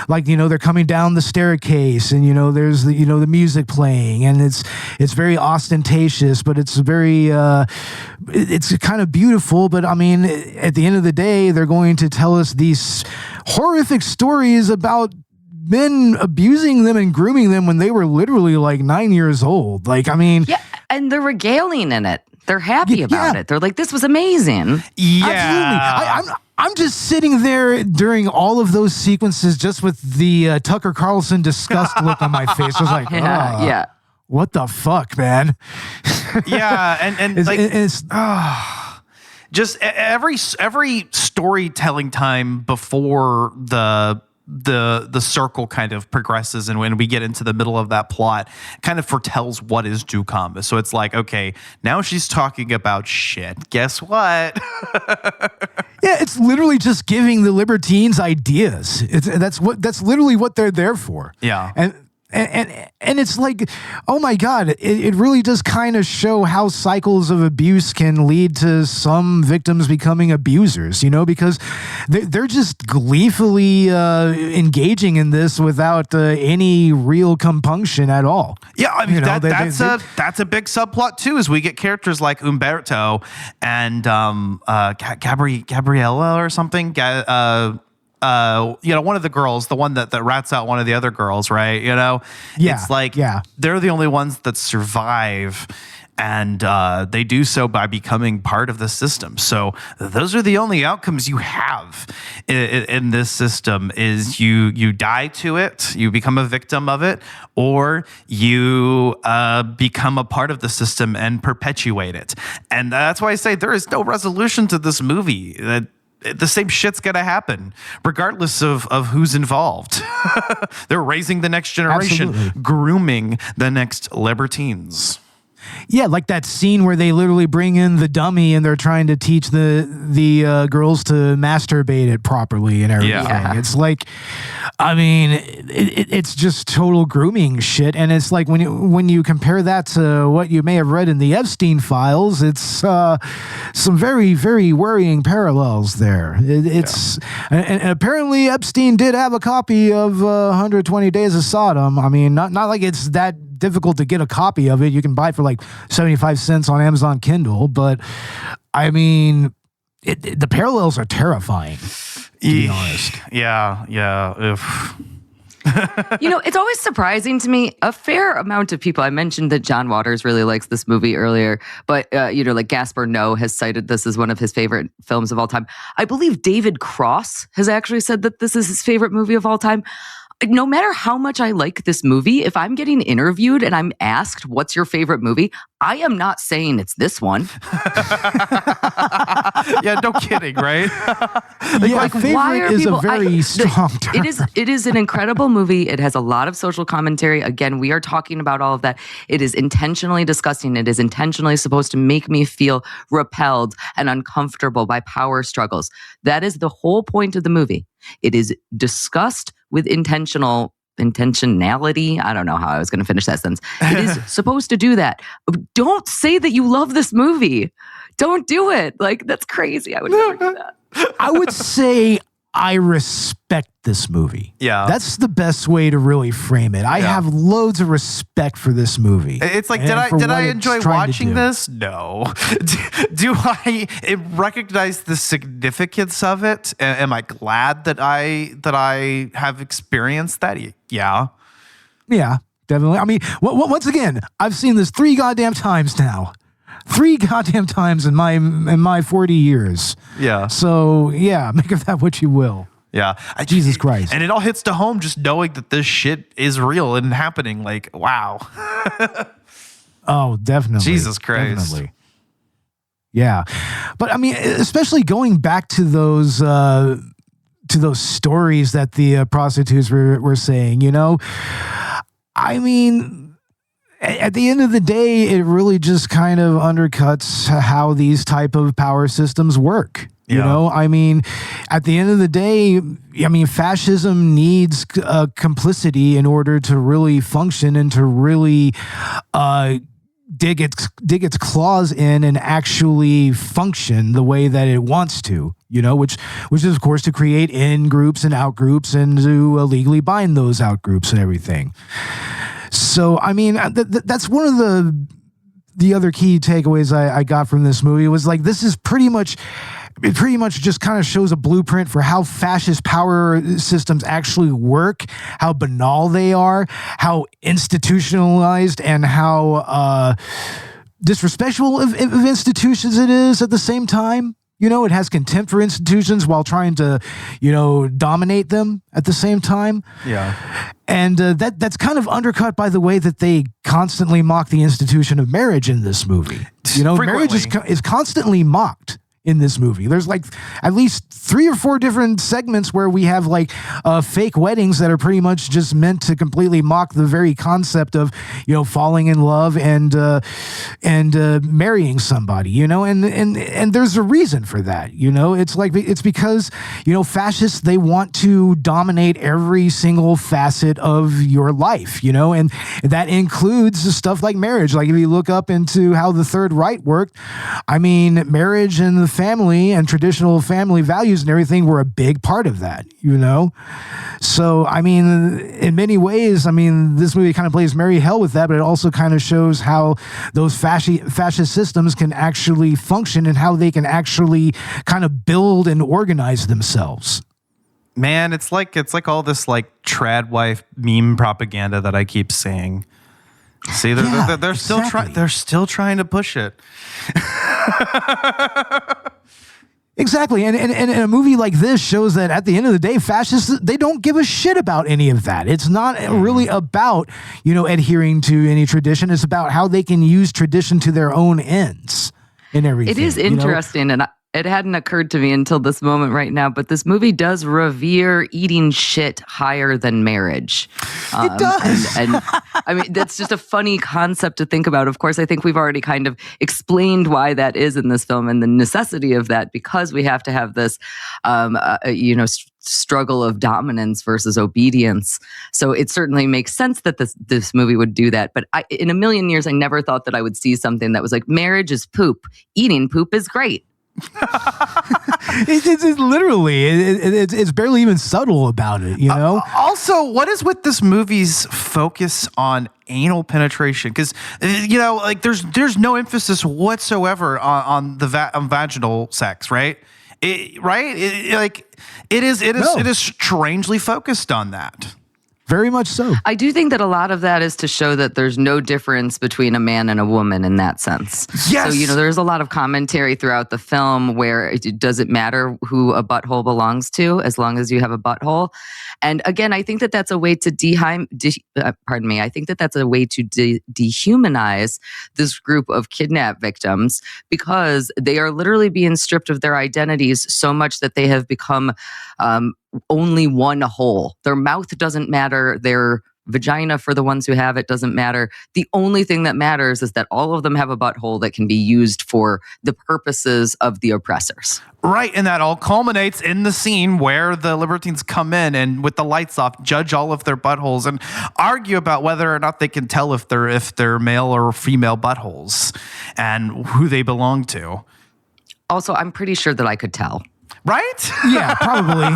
Like, they're coming down the staircase, and there's the music playing, and it's very ostentatious, but it's very it's kind of beautiful. But I mean, at the end of the day, they're going to tell us these horrific stories about men abusing them and grooming them when they were literally like 9 years old. Like, I mean... Yeah, and they're regaling in it. They're happy about it. They're like, this was amazing. Yeah. Absolutely. I'm just sitting there during all of those sequences just with the Tucker Carlson disgust look on my face. I was like, what the fuck, man? Yeah, and just every storytelling time before the circle kind of progresses, and when we get into the middle of that plot, kind of foretells what is to come. So it's like, okay, now she's talking about shit. Guess what? Yeah, it's literally just giving the libertines ideas. That's literally what they're there for. Yeah. And it's like, oh my God, it really does kind of show how cycles of abuse can lead to some victims becoming abusers, because they're just gleefully engaging in this without any real compunction at all. Yeah, I mean, that's a big subplot too, as we get characters like Umberto and Gabriella or something. One of the girls, the one that rats out one of the other girls, right? It's like they're the only ones that survive, and they do so by becoming part of the system. So those are the only outcomes you have in this system: is you die to it, you become a victim of it, or you become a part of the system and perpetuate it. And that's why I say there is no resolution to this movie. The same shit's gonna happen regardless of who's involved. They're raising the next generation, grooming the next libertines. Yeah, like that scene where they literally bring in the dummy and they're trying to teach the girls to masturbate it properly and everything. Yeah. It's like, I mean, it's just total grooming shit. And it's like when you compare that to what you may have read in the Epstein files, it's some very, very worrying parallels there. And apparently Epstein did have a copy of 120 Days of Sodom. I mean, not like it's that difficult to get a copy of it. You can buy it for like 75 cents on Amazon Kindle, but I mean, the parallels are terrifying, to be honest. Yeah. It's always surprising to me. A fair amount of people, I mentioned that John Waters really likes this movie earlier, but, like Gaspar Noé has cited this as one of his favorite films of all time. I believe David Cross has actually said that this is his favorite movie of all time. No matter how much I like this movie, if I'm getting interviewed and I'm asked, what's your favorite movie? I am not saying it's this one. Yeah, no kidding, right? Favorite is a very strong term. It is an incredible movie. It has a lot of social commentary. Again, we are talking about all of that. It is intentionally disgusting. It is intentionally supposed to make me feel repelled and uncomfortable by power struggles. That is the whole point of the movie. It is discussed with intentionality. I don't know how I was going to finish that sentence. It is supposed to do that. Don't say that you love this movie. Don't do it. Like, that's crazy. I would never do that. I would say I respect this movie. Yeah. That's the best way to really frame it. I have loads of respect for this movie. It's like, did I enjoy watching this? No. Do I recognize the significance of it? Am I glad that I have experienced that? Yeah. Yeah, definitely. I mean, once again, I've seen this 3 goddamn times now. 3 goddamn times in my 40 years. Yeah. So, yeah, make of that what you will. Yeah. Jesus Christ. And it all hits to home just knowing that this shit is real and happening. Like, wow. Oh, definitely. Jesus Christ. Definitely. Yeah. But I mean, especially going back to those stories that the prostitutes were saying, I mean, at the end of the day, it really just kind of undercuts how these type of power systems work. I mean, at the end of the day, fascism needs complicity in order to really function and to really dig its claws in and actually function the way that it wants to. Which is of course to create in groups and out groups and to legally bind those out groups and everything. So, I mean, that's one of the other key takeaways I got from this movie was like, this is pretty much just kind of shows a blueprint for how fascist power systems actually work, how banal they are, how institutionalized and how disrespectful of institutions it is at the same time. It has contempt for institutions while trying to, dominate them at the same time. Yeah. And that's kind of undercut by the way that they constantly mock the institution of marriage in this movie. Marriage is constantly mocked in this movie. There's like at least 3 or 4 different segments where we have like fake weddings that are pretty much just meant to completely mock the very concept of, you know, falling in love and marrying somebody, you know, and there's a reason for that, you know. It's like, it's because, you know, fascists, they want to dominate every single facet of your life, you know, and that includes stuff like marriage. Like if you look up into how the Third Reich worked, I mean, marriage and the family and traditional family values and everything were a big part of that, you know? So, I mean, in many ways, I mean, this movie kind of plays merry hell with that, but it also kind of shows how those fascist systems can actually function and how they can actually kind of build and organize themselves. Man, it's like all this like trad wife meme propaganda that I keep seeing. See, they're still trying to push it. Exactly. And a movie like this shows that at the end of the day, fascists, they don't give a shit about any of that. It's not really about, you know, adhering to any tradition. It's about how they can use tradition to their own ends and everything. It is interesting, and it hadn't occurred to me until this moment right now, but this movie does revere eating shit higher than marriage. It does. And I mean, that's just a funny concept to think about. Of course, I think we've already kind of explained why that is in this film and the necessity of that, because we have to have this, you know, struggle of dominance versus obedience. So it certainly makes sense that this movie would do that. But in a million years, I never thought that I would see something that was like, marriage is poop. Eating poop is great. It's literally, it's barely even subtle about it, you know? Also, what is with this movie's focus on anal penetration? Because, you know, like there's no emphasis whatsoever on vaginal sex, right? It is strangely focused on that. Very much so. I do think that a lot of that is to show that there's no difference between a man and a woman in that sense. Yes. So, you know, there's a lot of commentary throughout the film where it doesn't matter who a butthole belongs to as long as you have a butthole. And again, I think that that's a way to I think that that's a way to dehumanize this group of kidnap victims, because they are literally being stripped of their identities so much that they have become only one whole. Their mouth doesn't matter. Their vagina, for the ones who have it, doesn't matter. The only thing that matters is that all of them have a butthole that can be used for the purposes of the oppressors. Right, and that all culminates in the scene where the libertines come in and, with the lights off, judge all of their buttholes and argue about whether or not they can tell if they're male or female buttholes and who they belong to. Also, I'm pretty sure that I could tell. Right? Yeah, probably.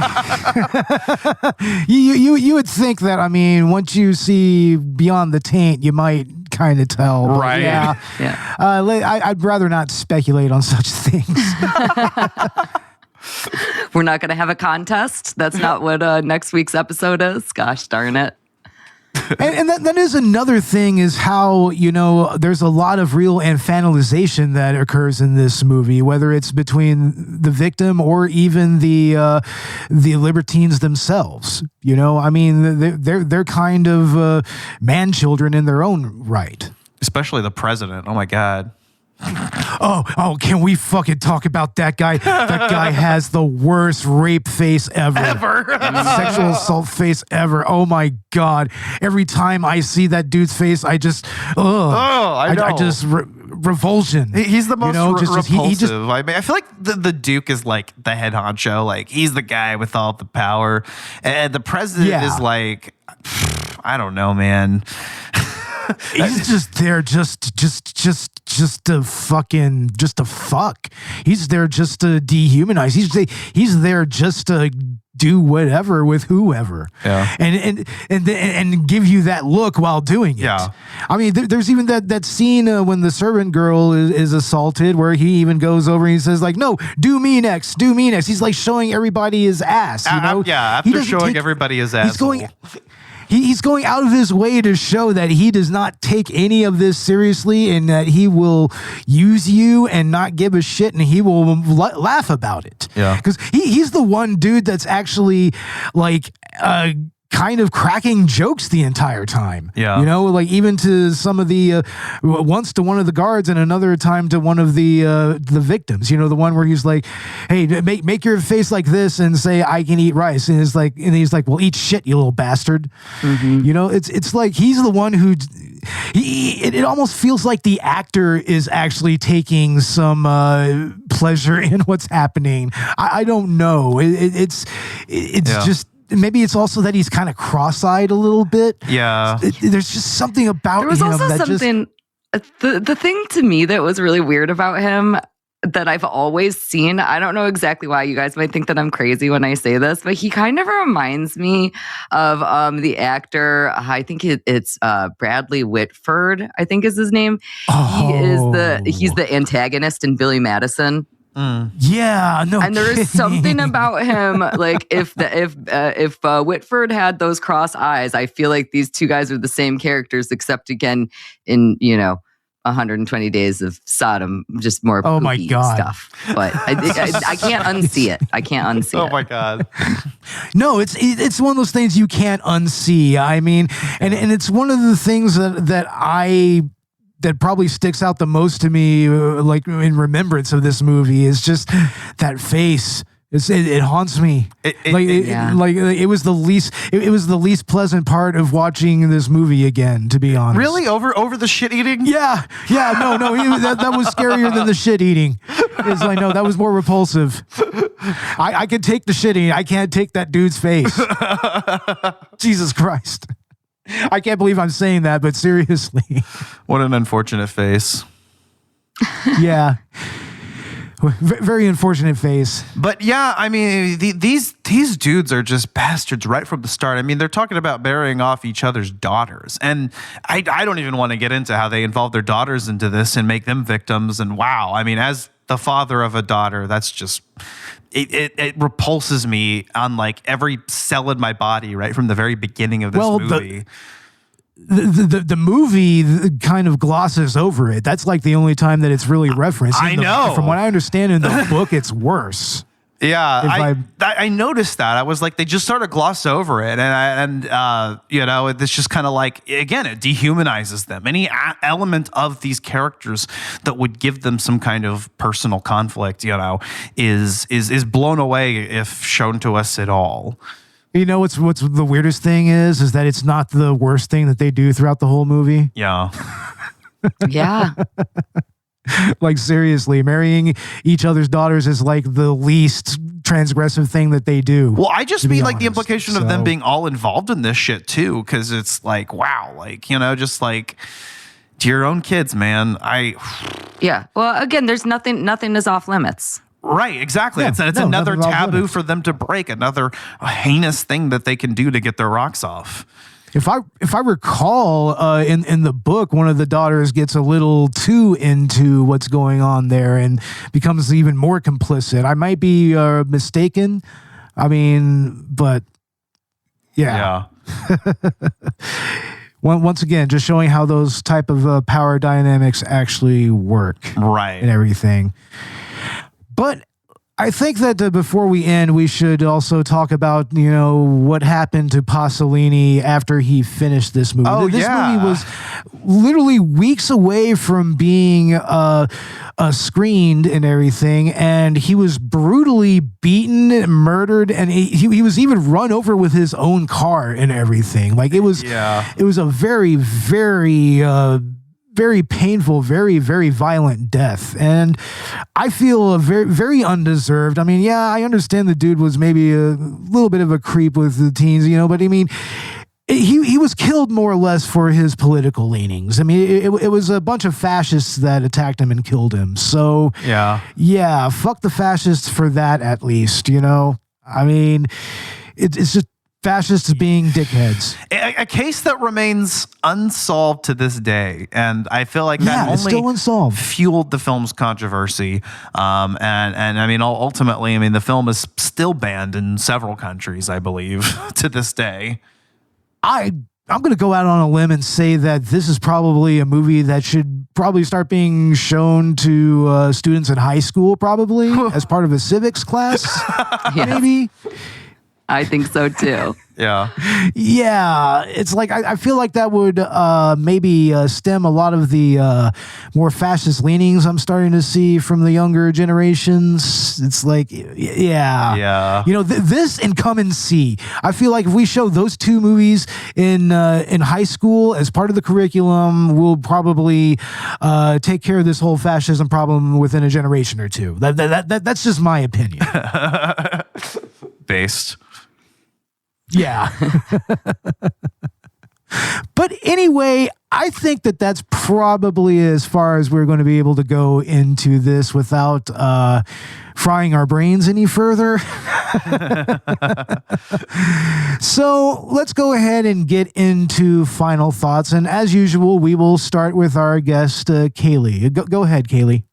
you would think that, I mean, once you see beyond the taint, you might kind of tell. Right. Yeah. I'd rather not speculate on such things. We're not going to have a contest. That's not what next week's episode is. Gosh darn it. And that is another thing, is how, you know, there's a lot of real infantilization that occurs in this movie, whether it's between the victim or even the libertines themselves. You know, I mean, they're kind of man-children in their own right. Especially the president. Oh my God. Oh, can we fucking talk about that guy? That guy has the worst rape face ever. Sexual assault face ever. Oh my God. Every time I see that dude's face, I just, I just revulsion. He's the most repulsive. He just, I mean, I feel like the Duke is like the head honcho. Like, he's the guy with all the power. And the president is like, I don't know, man. He's just there just to fuck. He's there just to dehumanize. He's there just to do whatever with whoever. Yeah. And give you that look while doing it. Yeah. I mean, there's even that scene when the servant girl is assaulted, where he even goes over and he says, like, no, do me next. He's like showing everybody his ass, you know? After showing everybody his ass. He's going out of his way to show that he does not take any of this seriously, and that he will use you and not give a shit, and he will laugh about it. Yeah. Because he's the one dude that's actually like kind of cracking jokes the entire time. Yeah. You know, like even to some of the, once to one of the guards and another time to one of the victims, you know, the one where he's like, hey, make your face like this and say, I can eat rice. And he's like, well, eat shit, you little bastard. Mm-hmm. You know, it's like, he's the one who, it almost feels like the actor is actually taking some pleasure in what's happening. I don't know. It's just, maybe it's also that he's kind of cross-eyed a little bit. Yeah. There's just something about him. There was also that something, the thing to me that was really weird about him that I've always seen. I don't know exactly why. You guys might think that I'm crazy when I say this, but he kind of reminds me of the actor. I think it's Bradley Whitford, I think is his name. Oh. He's the antagonist in Billy Madison. Yeah, no. And there is something about him, like if Whitford had those cross eyes, I feel like these two guys are the same characters, except again in 120 Days of Sodom, just more poopy stuff. But I can't unsee it. I can't unsee it. Oh my God. No, it's one of those things you can't unsee. I mean, and it's one of the things that probably sticks out the most to me, like in remembrance of this movie, is just that face. It haunts me. It was the least pleasant part of watching this movie again, to be honest. Really? Over the shit eating? Yeah. No. That was scarier than the shit eating. It's like, no, that was more repulsive. I can take the shit eating. I can't take that dude's face. Jesus Christ. I can't believe I'm saying that, but seriously. What an unfortunate face. Yeah. Very unfortunate face. But yeah, I mean, these dudes are just bastards right from the start. I mean, they're talking about marrying off each other's daughters. And I don't even want to get into how they involve their daughters into this and make them victims. And wow, I mean, as the father of a daughter, that's just... It repulses me on like every cell in my body right from the very beginning of this movie. The movie kind of glosses over it. That's like the only time that it's really referenced. I know. From what I understand in the book, it's worse. Yeah, I noticed that. I was like, they just sort of gloss over it, and it's just kind of like, again, it dehumanizes them. Any element of these characters that would give them some kind of personal conflict, is blown away if shown to us at all. You know what's the weirdest thing is that it's not the worst thing that they do throughout the whole movie. Yeah. Yeah. Like, seriously, marrying each other's daughters is like the least transgressive thing that they do. Well, I just mean like the implication of them being all involved in this shit too, because it's like, wow, like, just like to your own kids, man. Yeah. Well, again, there's nothing is off limits. Right, exactly. Yeah, it's another taboo for them to break, another heinous thing that they can do to get their rocks off. If I recall, in the book, one of the daughters gets a little too into what's going on there and becomes even more complicit. I might be mistaken. I mean, but yeah. Once again, just showing how those type of power dynamics actually work, right, and everything. But I think that before we end, we should also talk about, what happened to Pasolini after he finished this movie. This movie was literally weeks away from being screened and everything, and he was brutally beaten, murdered, and he was even run over with his own car and everything. Like, it was a very, very... very painful, very, very violent death. And I feel very, very undeserved. I mean, yeah, I understand the dude was maybe a little bit of a creep with the teens, but I mean, he was killed more or less for his political leanings. I mean, it was a bunch of fascists that attacked him and killed him. So yeah, fuck the fascists for that, at least, I mean, it's just fascists being dickheads. A case that remains unsolved to this day, and I feel like that only still unsolved. Fueled the film's controversy. And I mean, ultimately, I mean, the film is still banned in several countries, I believe, to this day. I'm going to go out on a limb and say that this is probably a movie that should probably start being shown to students in high school, probably as part of a civics class, maybe. I think so too. Yeah. Yeah, it's like I feel like that would maybe stem a lot of the more fascist leanings I'm starting to see from the younger generations. It's like, yeah. You know, this and Come and See. I feel like if we show those two movies in high school as part of the curriculum, we'll probably take care of this whole fascism problem within a generation or two. That's just my opinion. Based. Yeah. But anyway, I think that's probably as far as we're going to be able to go into this without frying our brains any further. So let's go ahead and get into final thoughts. And as usual, we will start with our guest, Cayley. Go ahead, Cayley.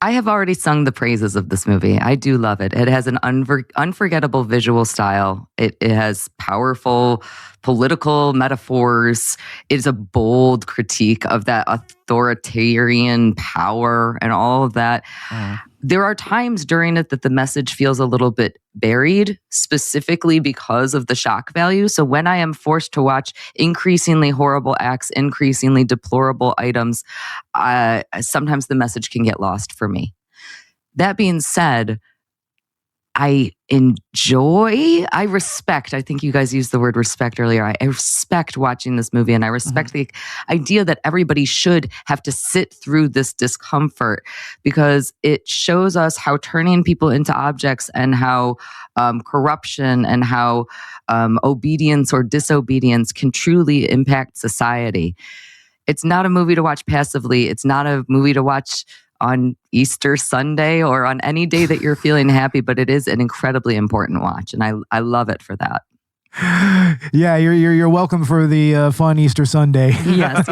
I have already sung the praises of this movie. I do love it. It has an unforgettable visual style. It has powerful political metaphors. It is a bold critique of that authoritarian power and all of that. There are times during it that the message feels a little bit buried, specifically because of the shock value. So when I am forced to watch increasingly horrible acts, increasingly deplorable items, sometimes the message can get lost for me. That being said, I respect, I think you guys used the word respect earlier. I respect watching this movie, and I respect the idea that everybody should have to sit through this discomfort, because it shows us how turning people into objects and how corruption and how obedience or disobedience can truly impact society. It's not a movie to watch passively. It's not a movie to watch on Easter Sunday or on any day that you're feeling happy, but it is an incredibly important watch, and I love it for that. Yeah, you're welcome for the fun Easter Sunday. Yes.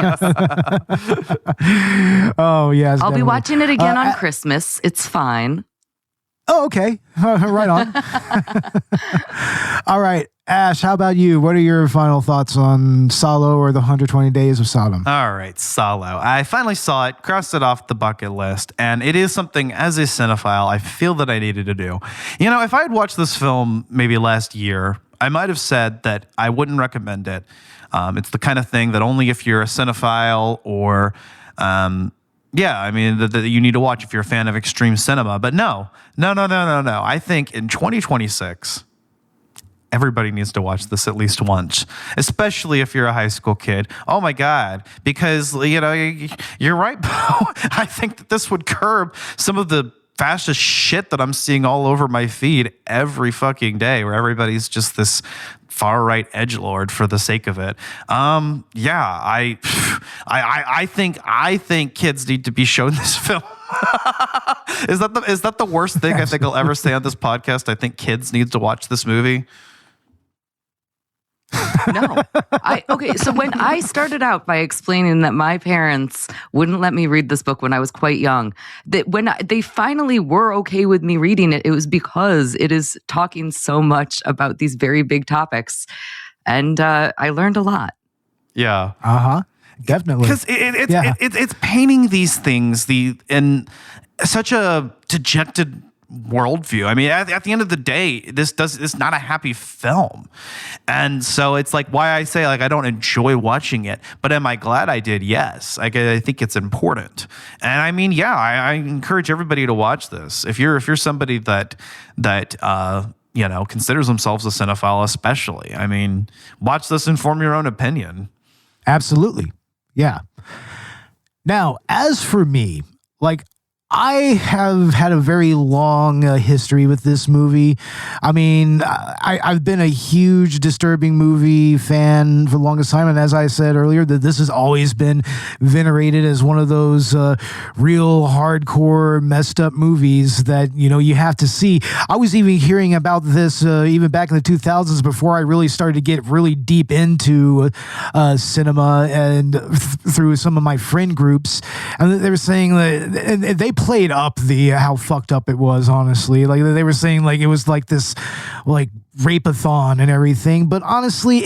Oh yes, I'll definitely. be watching it again on Christmas. It's fine. Oh, okay. Right on. All right. Ash, how about you? What are your final thoughts on Salò or the 120 Days of Sodom? All right, Salò. I finally saw it, crossed it off the bucket list, and it is something, as a cinephile, I feel that I needed to do. You know, if I had watched this film maybe last year, I might have said that I wouldn't recommend it. It's the kind of thing that only if you're a cinephile or... that you need to watch if you're a fan of extreme cinema. But no. I think in 2026, everybody needs to watch this at least once, especially if you're a high school kid. Oh my God. Because, you know, you're right, Bo. I think that this would curb some of the fascist shit that I'm seeing all over my feed every fucking day, where everybody's just this far-right edgelord for the sake of it. I think kids need to be shown this film. Is that the worst thing I think I'll ever say on this podcast? I think kids need to watch this movie. No. So when I started out by explaining that my parents wouldn't let me read this book when I was quite young, that when they finally were okay with me reading it, it was because it is talking so much about these very big topics. And I learned a lot. Yeah. Definitely. Because it's painting these things in such a dejected worldview. I mean, at the end of the day, it's not a happy film. And so it's like why I say, like, I don't enjoy watching it, but am I glad I did? Yes. I think it's important. And I mean, yeah, I encourage everybody to watch this. If you're somebody that considers themselves a cinephile, especially, I mean, watch this and form your own opinion. Absolutely. Yeah. Now, as for me, like, I have had a very long history with this movie. I mean, I've been a huge disturbing movie fan for the longest time. And as I said earlier, that this has always been venerated as one of those real hardcore messed up movies that, you know, you have to see. I was even hearing about this even back in the 2000s before I really started to get really deep into cinema and through some of my friend groups. And they were saying that, and they played up how fucked up it was, honestly. Like, they were saying, like, it was like this, like, rape-a-thon and everything. But honestly,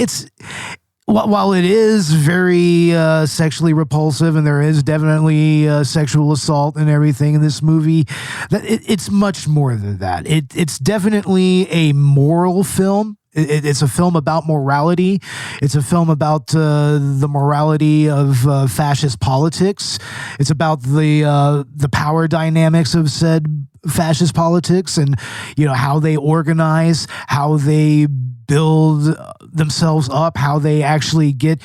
while it is very sexually repulsive, and there is definitely sexual assault and everything in this movie, that it's much more than that. It's definitely a moral film. It's a film about morality. It's a film about the morality of fascist politics. It's about the power dynamics of said fascist politics, and how they organize, how they build themselves up, how they actually get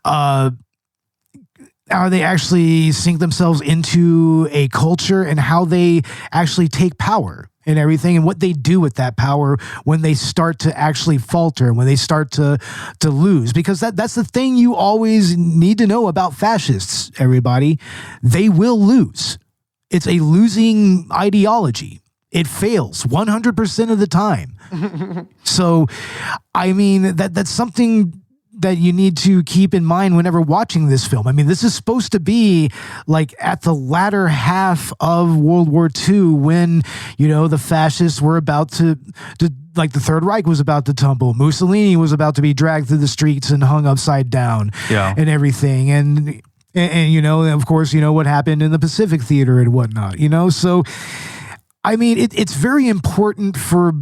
how they actually sink themselves into a culture, and how they actually take power and everything, and what they do with that power when they start to actually falter, when they start to lose. Because that's the thing you always need to know about fascists, everybody. They will lose. It's a losing ideology. It fails 100% of the time. So, I mean, that's something that you need to keep in mind whenever watching this film. I mean, this is supposed to be like at the latter half of World War II, when, the fascists were about to like the Third Reich was about to tumble. Mussolini was about to be dragged through the streets and hung upside down and everything. And of course, what happened in the Pacific Theater and whatnot, So, I mean, it's very important for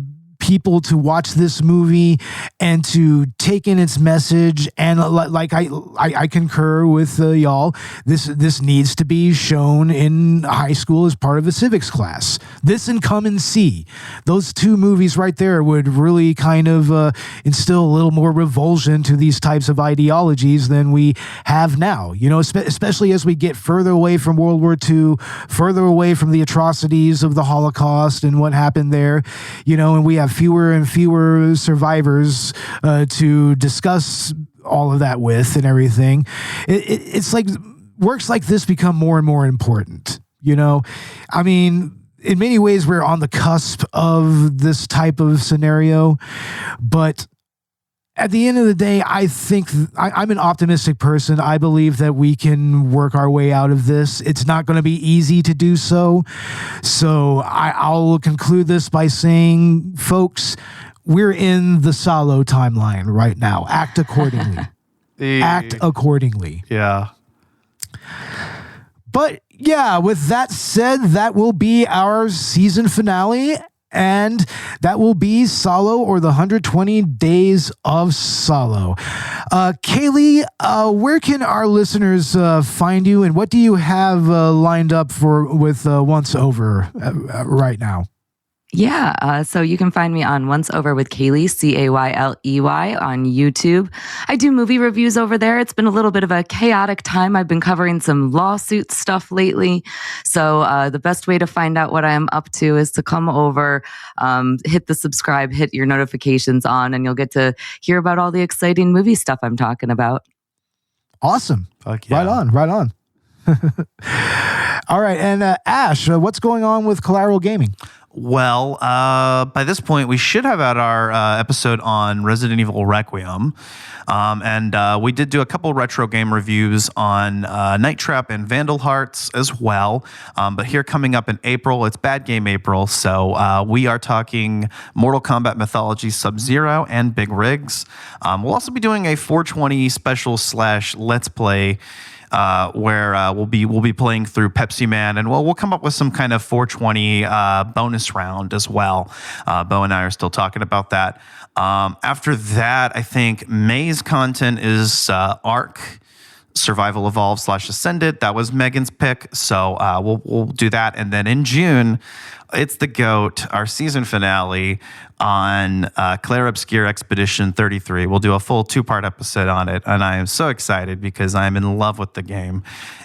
people to watch this movie and to take in its message. And like I concur with y'all. This needs to be shown in high school as part of a civics class. This and Come and See. Those two movies right there would really kind of instill a little more revulsion to these types of ideologies than we have now. Especially as we get further away from World War II, further away from the atrocities of the Holocaust and what happened there, and we have fewer and fewer survivors to discuss all of that with and everything. It's like works like this become more and more important. I mean, in many ways, we're on the cusp of this type of scenario, but at the end of the day, I think I'm an optimistic person. I believe that we can work our way out of this. It's not going to be easy to do so. So I'll conclude this by saying, folks, we're in the Salò timeline right now. Act accordingly. Act accordingly. Yeah. But yeah, with that said, that will be our season finale. And that will be Salò, or the 120 Days of Salò. Cayley, where can our listeners find you, and what do you have lined up with Once Over right now? Yeah, so you can find me on Once Over with Cayley, Cayley, on YouTube. I do movie reviews over there. It's been a little bit of a chaotic time. I've been covering some lawsuit stuff lately. So the best way to find out what I am up to is to come over, hit the subscribe, hit your notifications on, and you'll get to hear about all the exciting movie stuff I'm talking about. Awesome. Fuck yeah. Right on. All right, and Ash, what's going on with Collateral Gaming? Well, by this point, we should have had our episode on Resident Evil Requiem. And we did do a couple retro game reviews on Night Trap and Vandal Hearts as well. But here coming up in April, it's Bad Game April. So we are talking Mortal Kombat Mythology Sub-Zero and Big Rigs. We'll also be doing a 420 special / Let's Play where we'll be playing through Pepsi Man, and we'll come up with some kind of 420 bonus round as well. Bo and I are still talking about that. After that, I think May's content is Ark, Survival Evolved / Ascended. That was Megan's pick, so we'll do that. And then in June, it's the GOAT, our season finale on Clair Obscure Expedition 33. We'll do a full 2-part episode on it, and I am so excited because I'm in love with the game.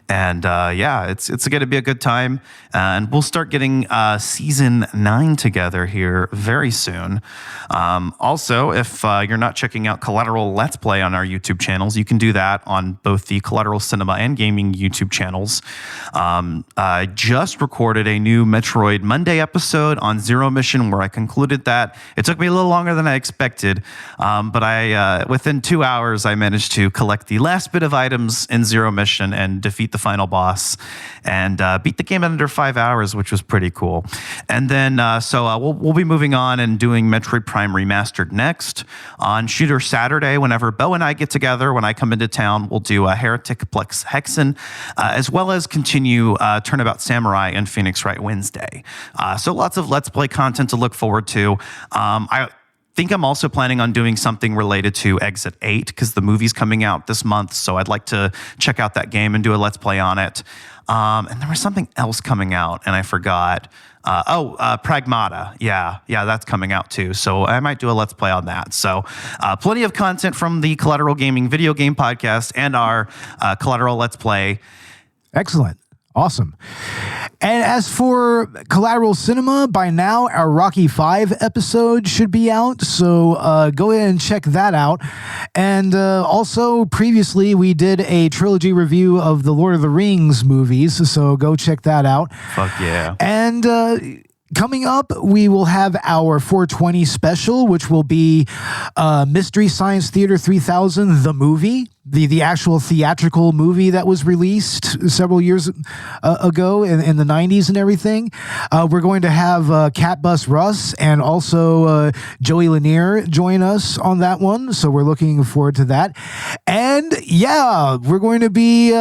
And it's going to be a good time. And we'll start getting season 9 together here very soon. Also, if you're not checking out Collateral Let's Play on our YouTube channels, you can do that on both the Collateral Cinema and Gaming YouTube channels. I just recorded a new Metroid Monday Wednesday episode on Zero Mission where I concluded that. It took me a little longer than I expected, but within 2 hours, I managed to collect the last bit of items in Zero Mission and defeat the final boss and beat the game in under 5 hours, which was pretty cool. And then, we'll be moving on and doing Metroid Prime Remastered next. On Shooter Saturday, whenever Bo and I get together, when I come into town, we'll do a Heretic Plex Hexen, as well as continue Turnabout Samurai and Phoenix Wright Wednesday. So lots of Let's Play content to look forward to. I think I'm also planning on doing something related to Exit 8 because the movie's coming out this month, so I'd like to check out that game and do a Let's Play on it. And there was something else coming out, and I forgot. Pragmata. Yeah, that's coming out too. So I might do a Let's Play on that. So plenty of content from the Collateral Gaming video game podcast and our Collateral Let's Play. Excellent. Awesome. And as for Collateral Cinema, by now our Rocky 5 episode should be out, so go ahead and check that out. And also, previously, we did a trilogy review of the Lord of the Rings movies, so go check that out. Fuck yeah. And coming up, we will have our 420 special, which will be Mystery Science Theater 3000, the movie. The actual theatrical movie that was released several years ago in the 90s and everything. We're going to have Cat Bus Russ and also Joey Lanier join us on that one. So we're looking forward to that. And yeah, we're going to be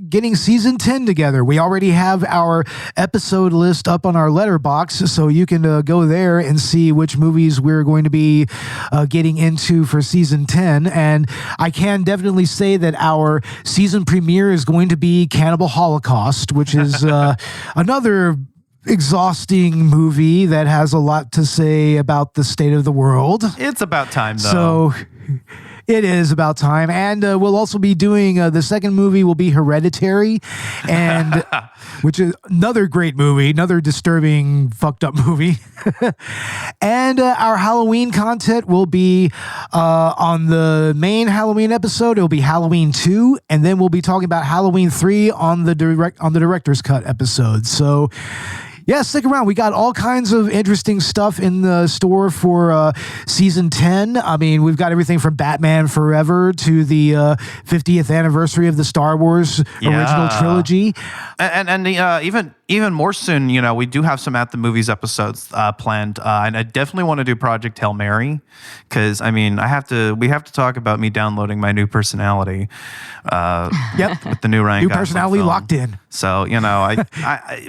getting season 10 together. We already have our episode list up on our letterbox, so you can go there and see which movies we're going to be getting into for season 10. And I can definitely say that our season premiere is going to be Cannibal Holocaust, which is another exhausting movie that has a lot to say about the state of the world. It's about time, though. So it is about time. And we'll also be doing the second movie will be Hereditary, and which is another great movie, another disturbing, fucked up movie. And our Halloween content will be on the main Halloween episode. It'll be Halloween 2, and then we'll be talking about Halloween 3 on the director's cut episode. So yeah, stick around. We got all kinds of interesting stuff in the store for season 10. I mean, we've got everything from Batman Forever to the 50th anniversary of the Star Wars original trilogy. And even more soon, you know, we do have some At the Movies episodes planned. And I definitely want to do Project Hail Mary because, I mean, we have to talk about me downloading my new personality with the new Ryan Gosling personality film. locked in. So, you know,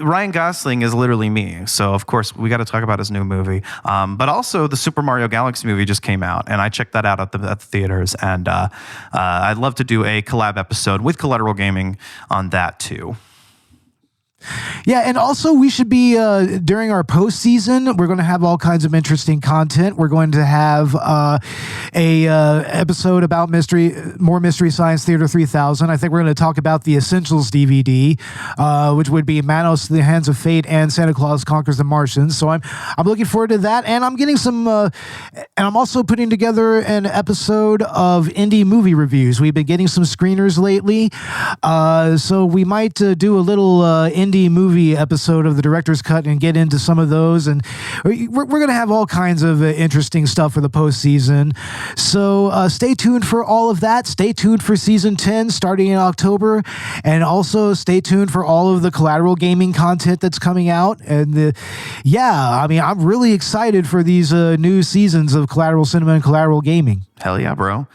Ryan Gosling is literally me. So, of course, we got to talk about his new movie. But also, the Super Mario Galaxy movie just came out, and I checked that out at the theaters. And I'd love to do a collab episode with Collateral Gaming on that, too. Yeah, and also we should be, during our postseason, we're going to have all kinds of interesting content. We're going to have a episode about more Mystery Science Theater 3000. I think we're going to talk about the Essentials DVD, which would be Manos, The Hands of Fate, and Santa Claus Conquers the Martians. So I'm looking forward to that, and I'm getting some, and I'm also putting together an episode of indie movie reviews. We've been getting some screeners lately, so we might do a little indie movie episode of the director's cut and get into some of those, and we're going to have all kinds of interesting stuff for the postseason. So stay tuned for all of that. Stay tuned for season 10 starting in October, and also stay tuned for all of the Collateral Gaming content that's coming out. And I mean, I'm really excited for these new seasons of Collateral Cinema and Collateral Gaming. Hell yeah, bro.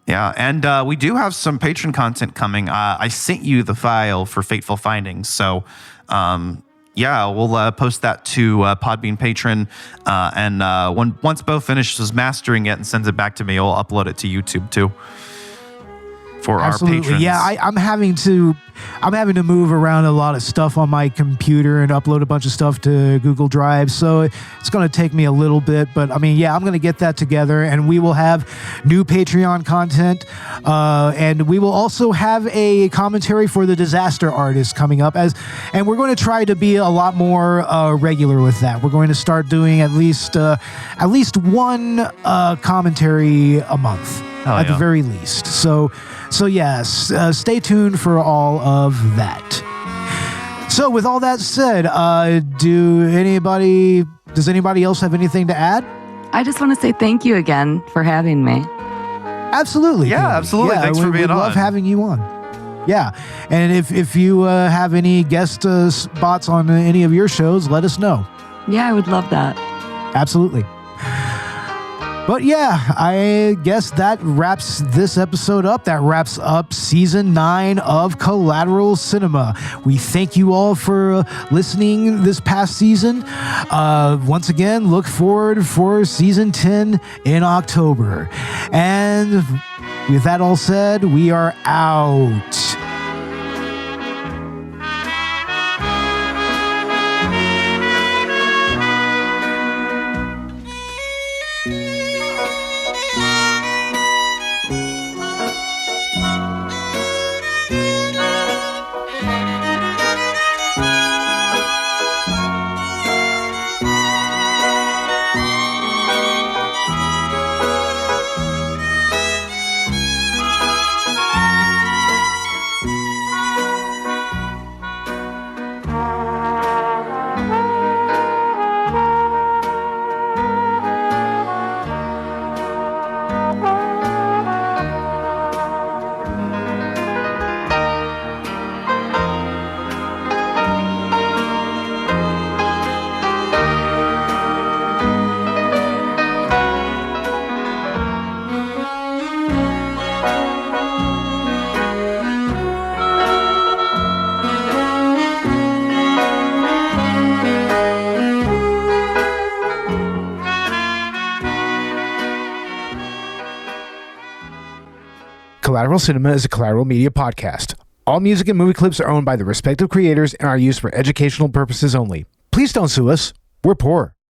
Yeah, and we do have some patron content coming. I sent you the file for Fateful Findings, so we'll post that to Podbean Patron, and once Bo finishes mastering it and sends it back to me, I'll upload it to YouTube too for our patrons. Yeah, I'm having to move around a lot of stuff on my computer and upload a bunch of stuff to Google Drive. So it's going to take me a little bit, but I mean, yeah, I'm going to get that together, and we will have new Patreon content. And we will also have a commentary for the Disaster Artist coming up, and we're going to try to be a lot more regular with that. We're going to start doing at least one commentary a month at the very least. So yes, stay tuned for all of that. So with all that said, does anybody else have anything to add? I just want to say thank you again for having me. Absolutely. Yeah, Kayley. absolutely. Thanks for being we love on. having you on. Yeah. And if you have any guest spots on any of your shows, let us know. Yeah, I would love that. Absolutely. But yeah, I guess that wraps this episode up. That wraps up season 9 of Collateral Cinema. We thank you all for listening this past season. Once again, look forward for season 10 in October. And with that all said, we are out. Collateral Cinema is a Collateral Media podcast. All music and movie clips are owned by the respective creators and are used for educational purposes only. Please don't sue us. We're poor.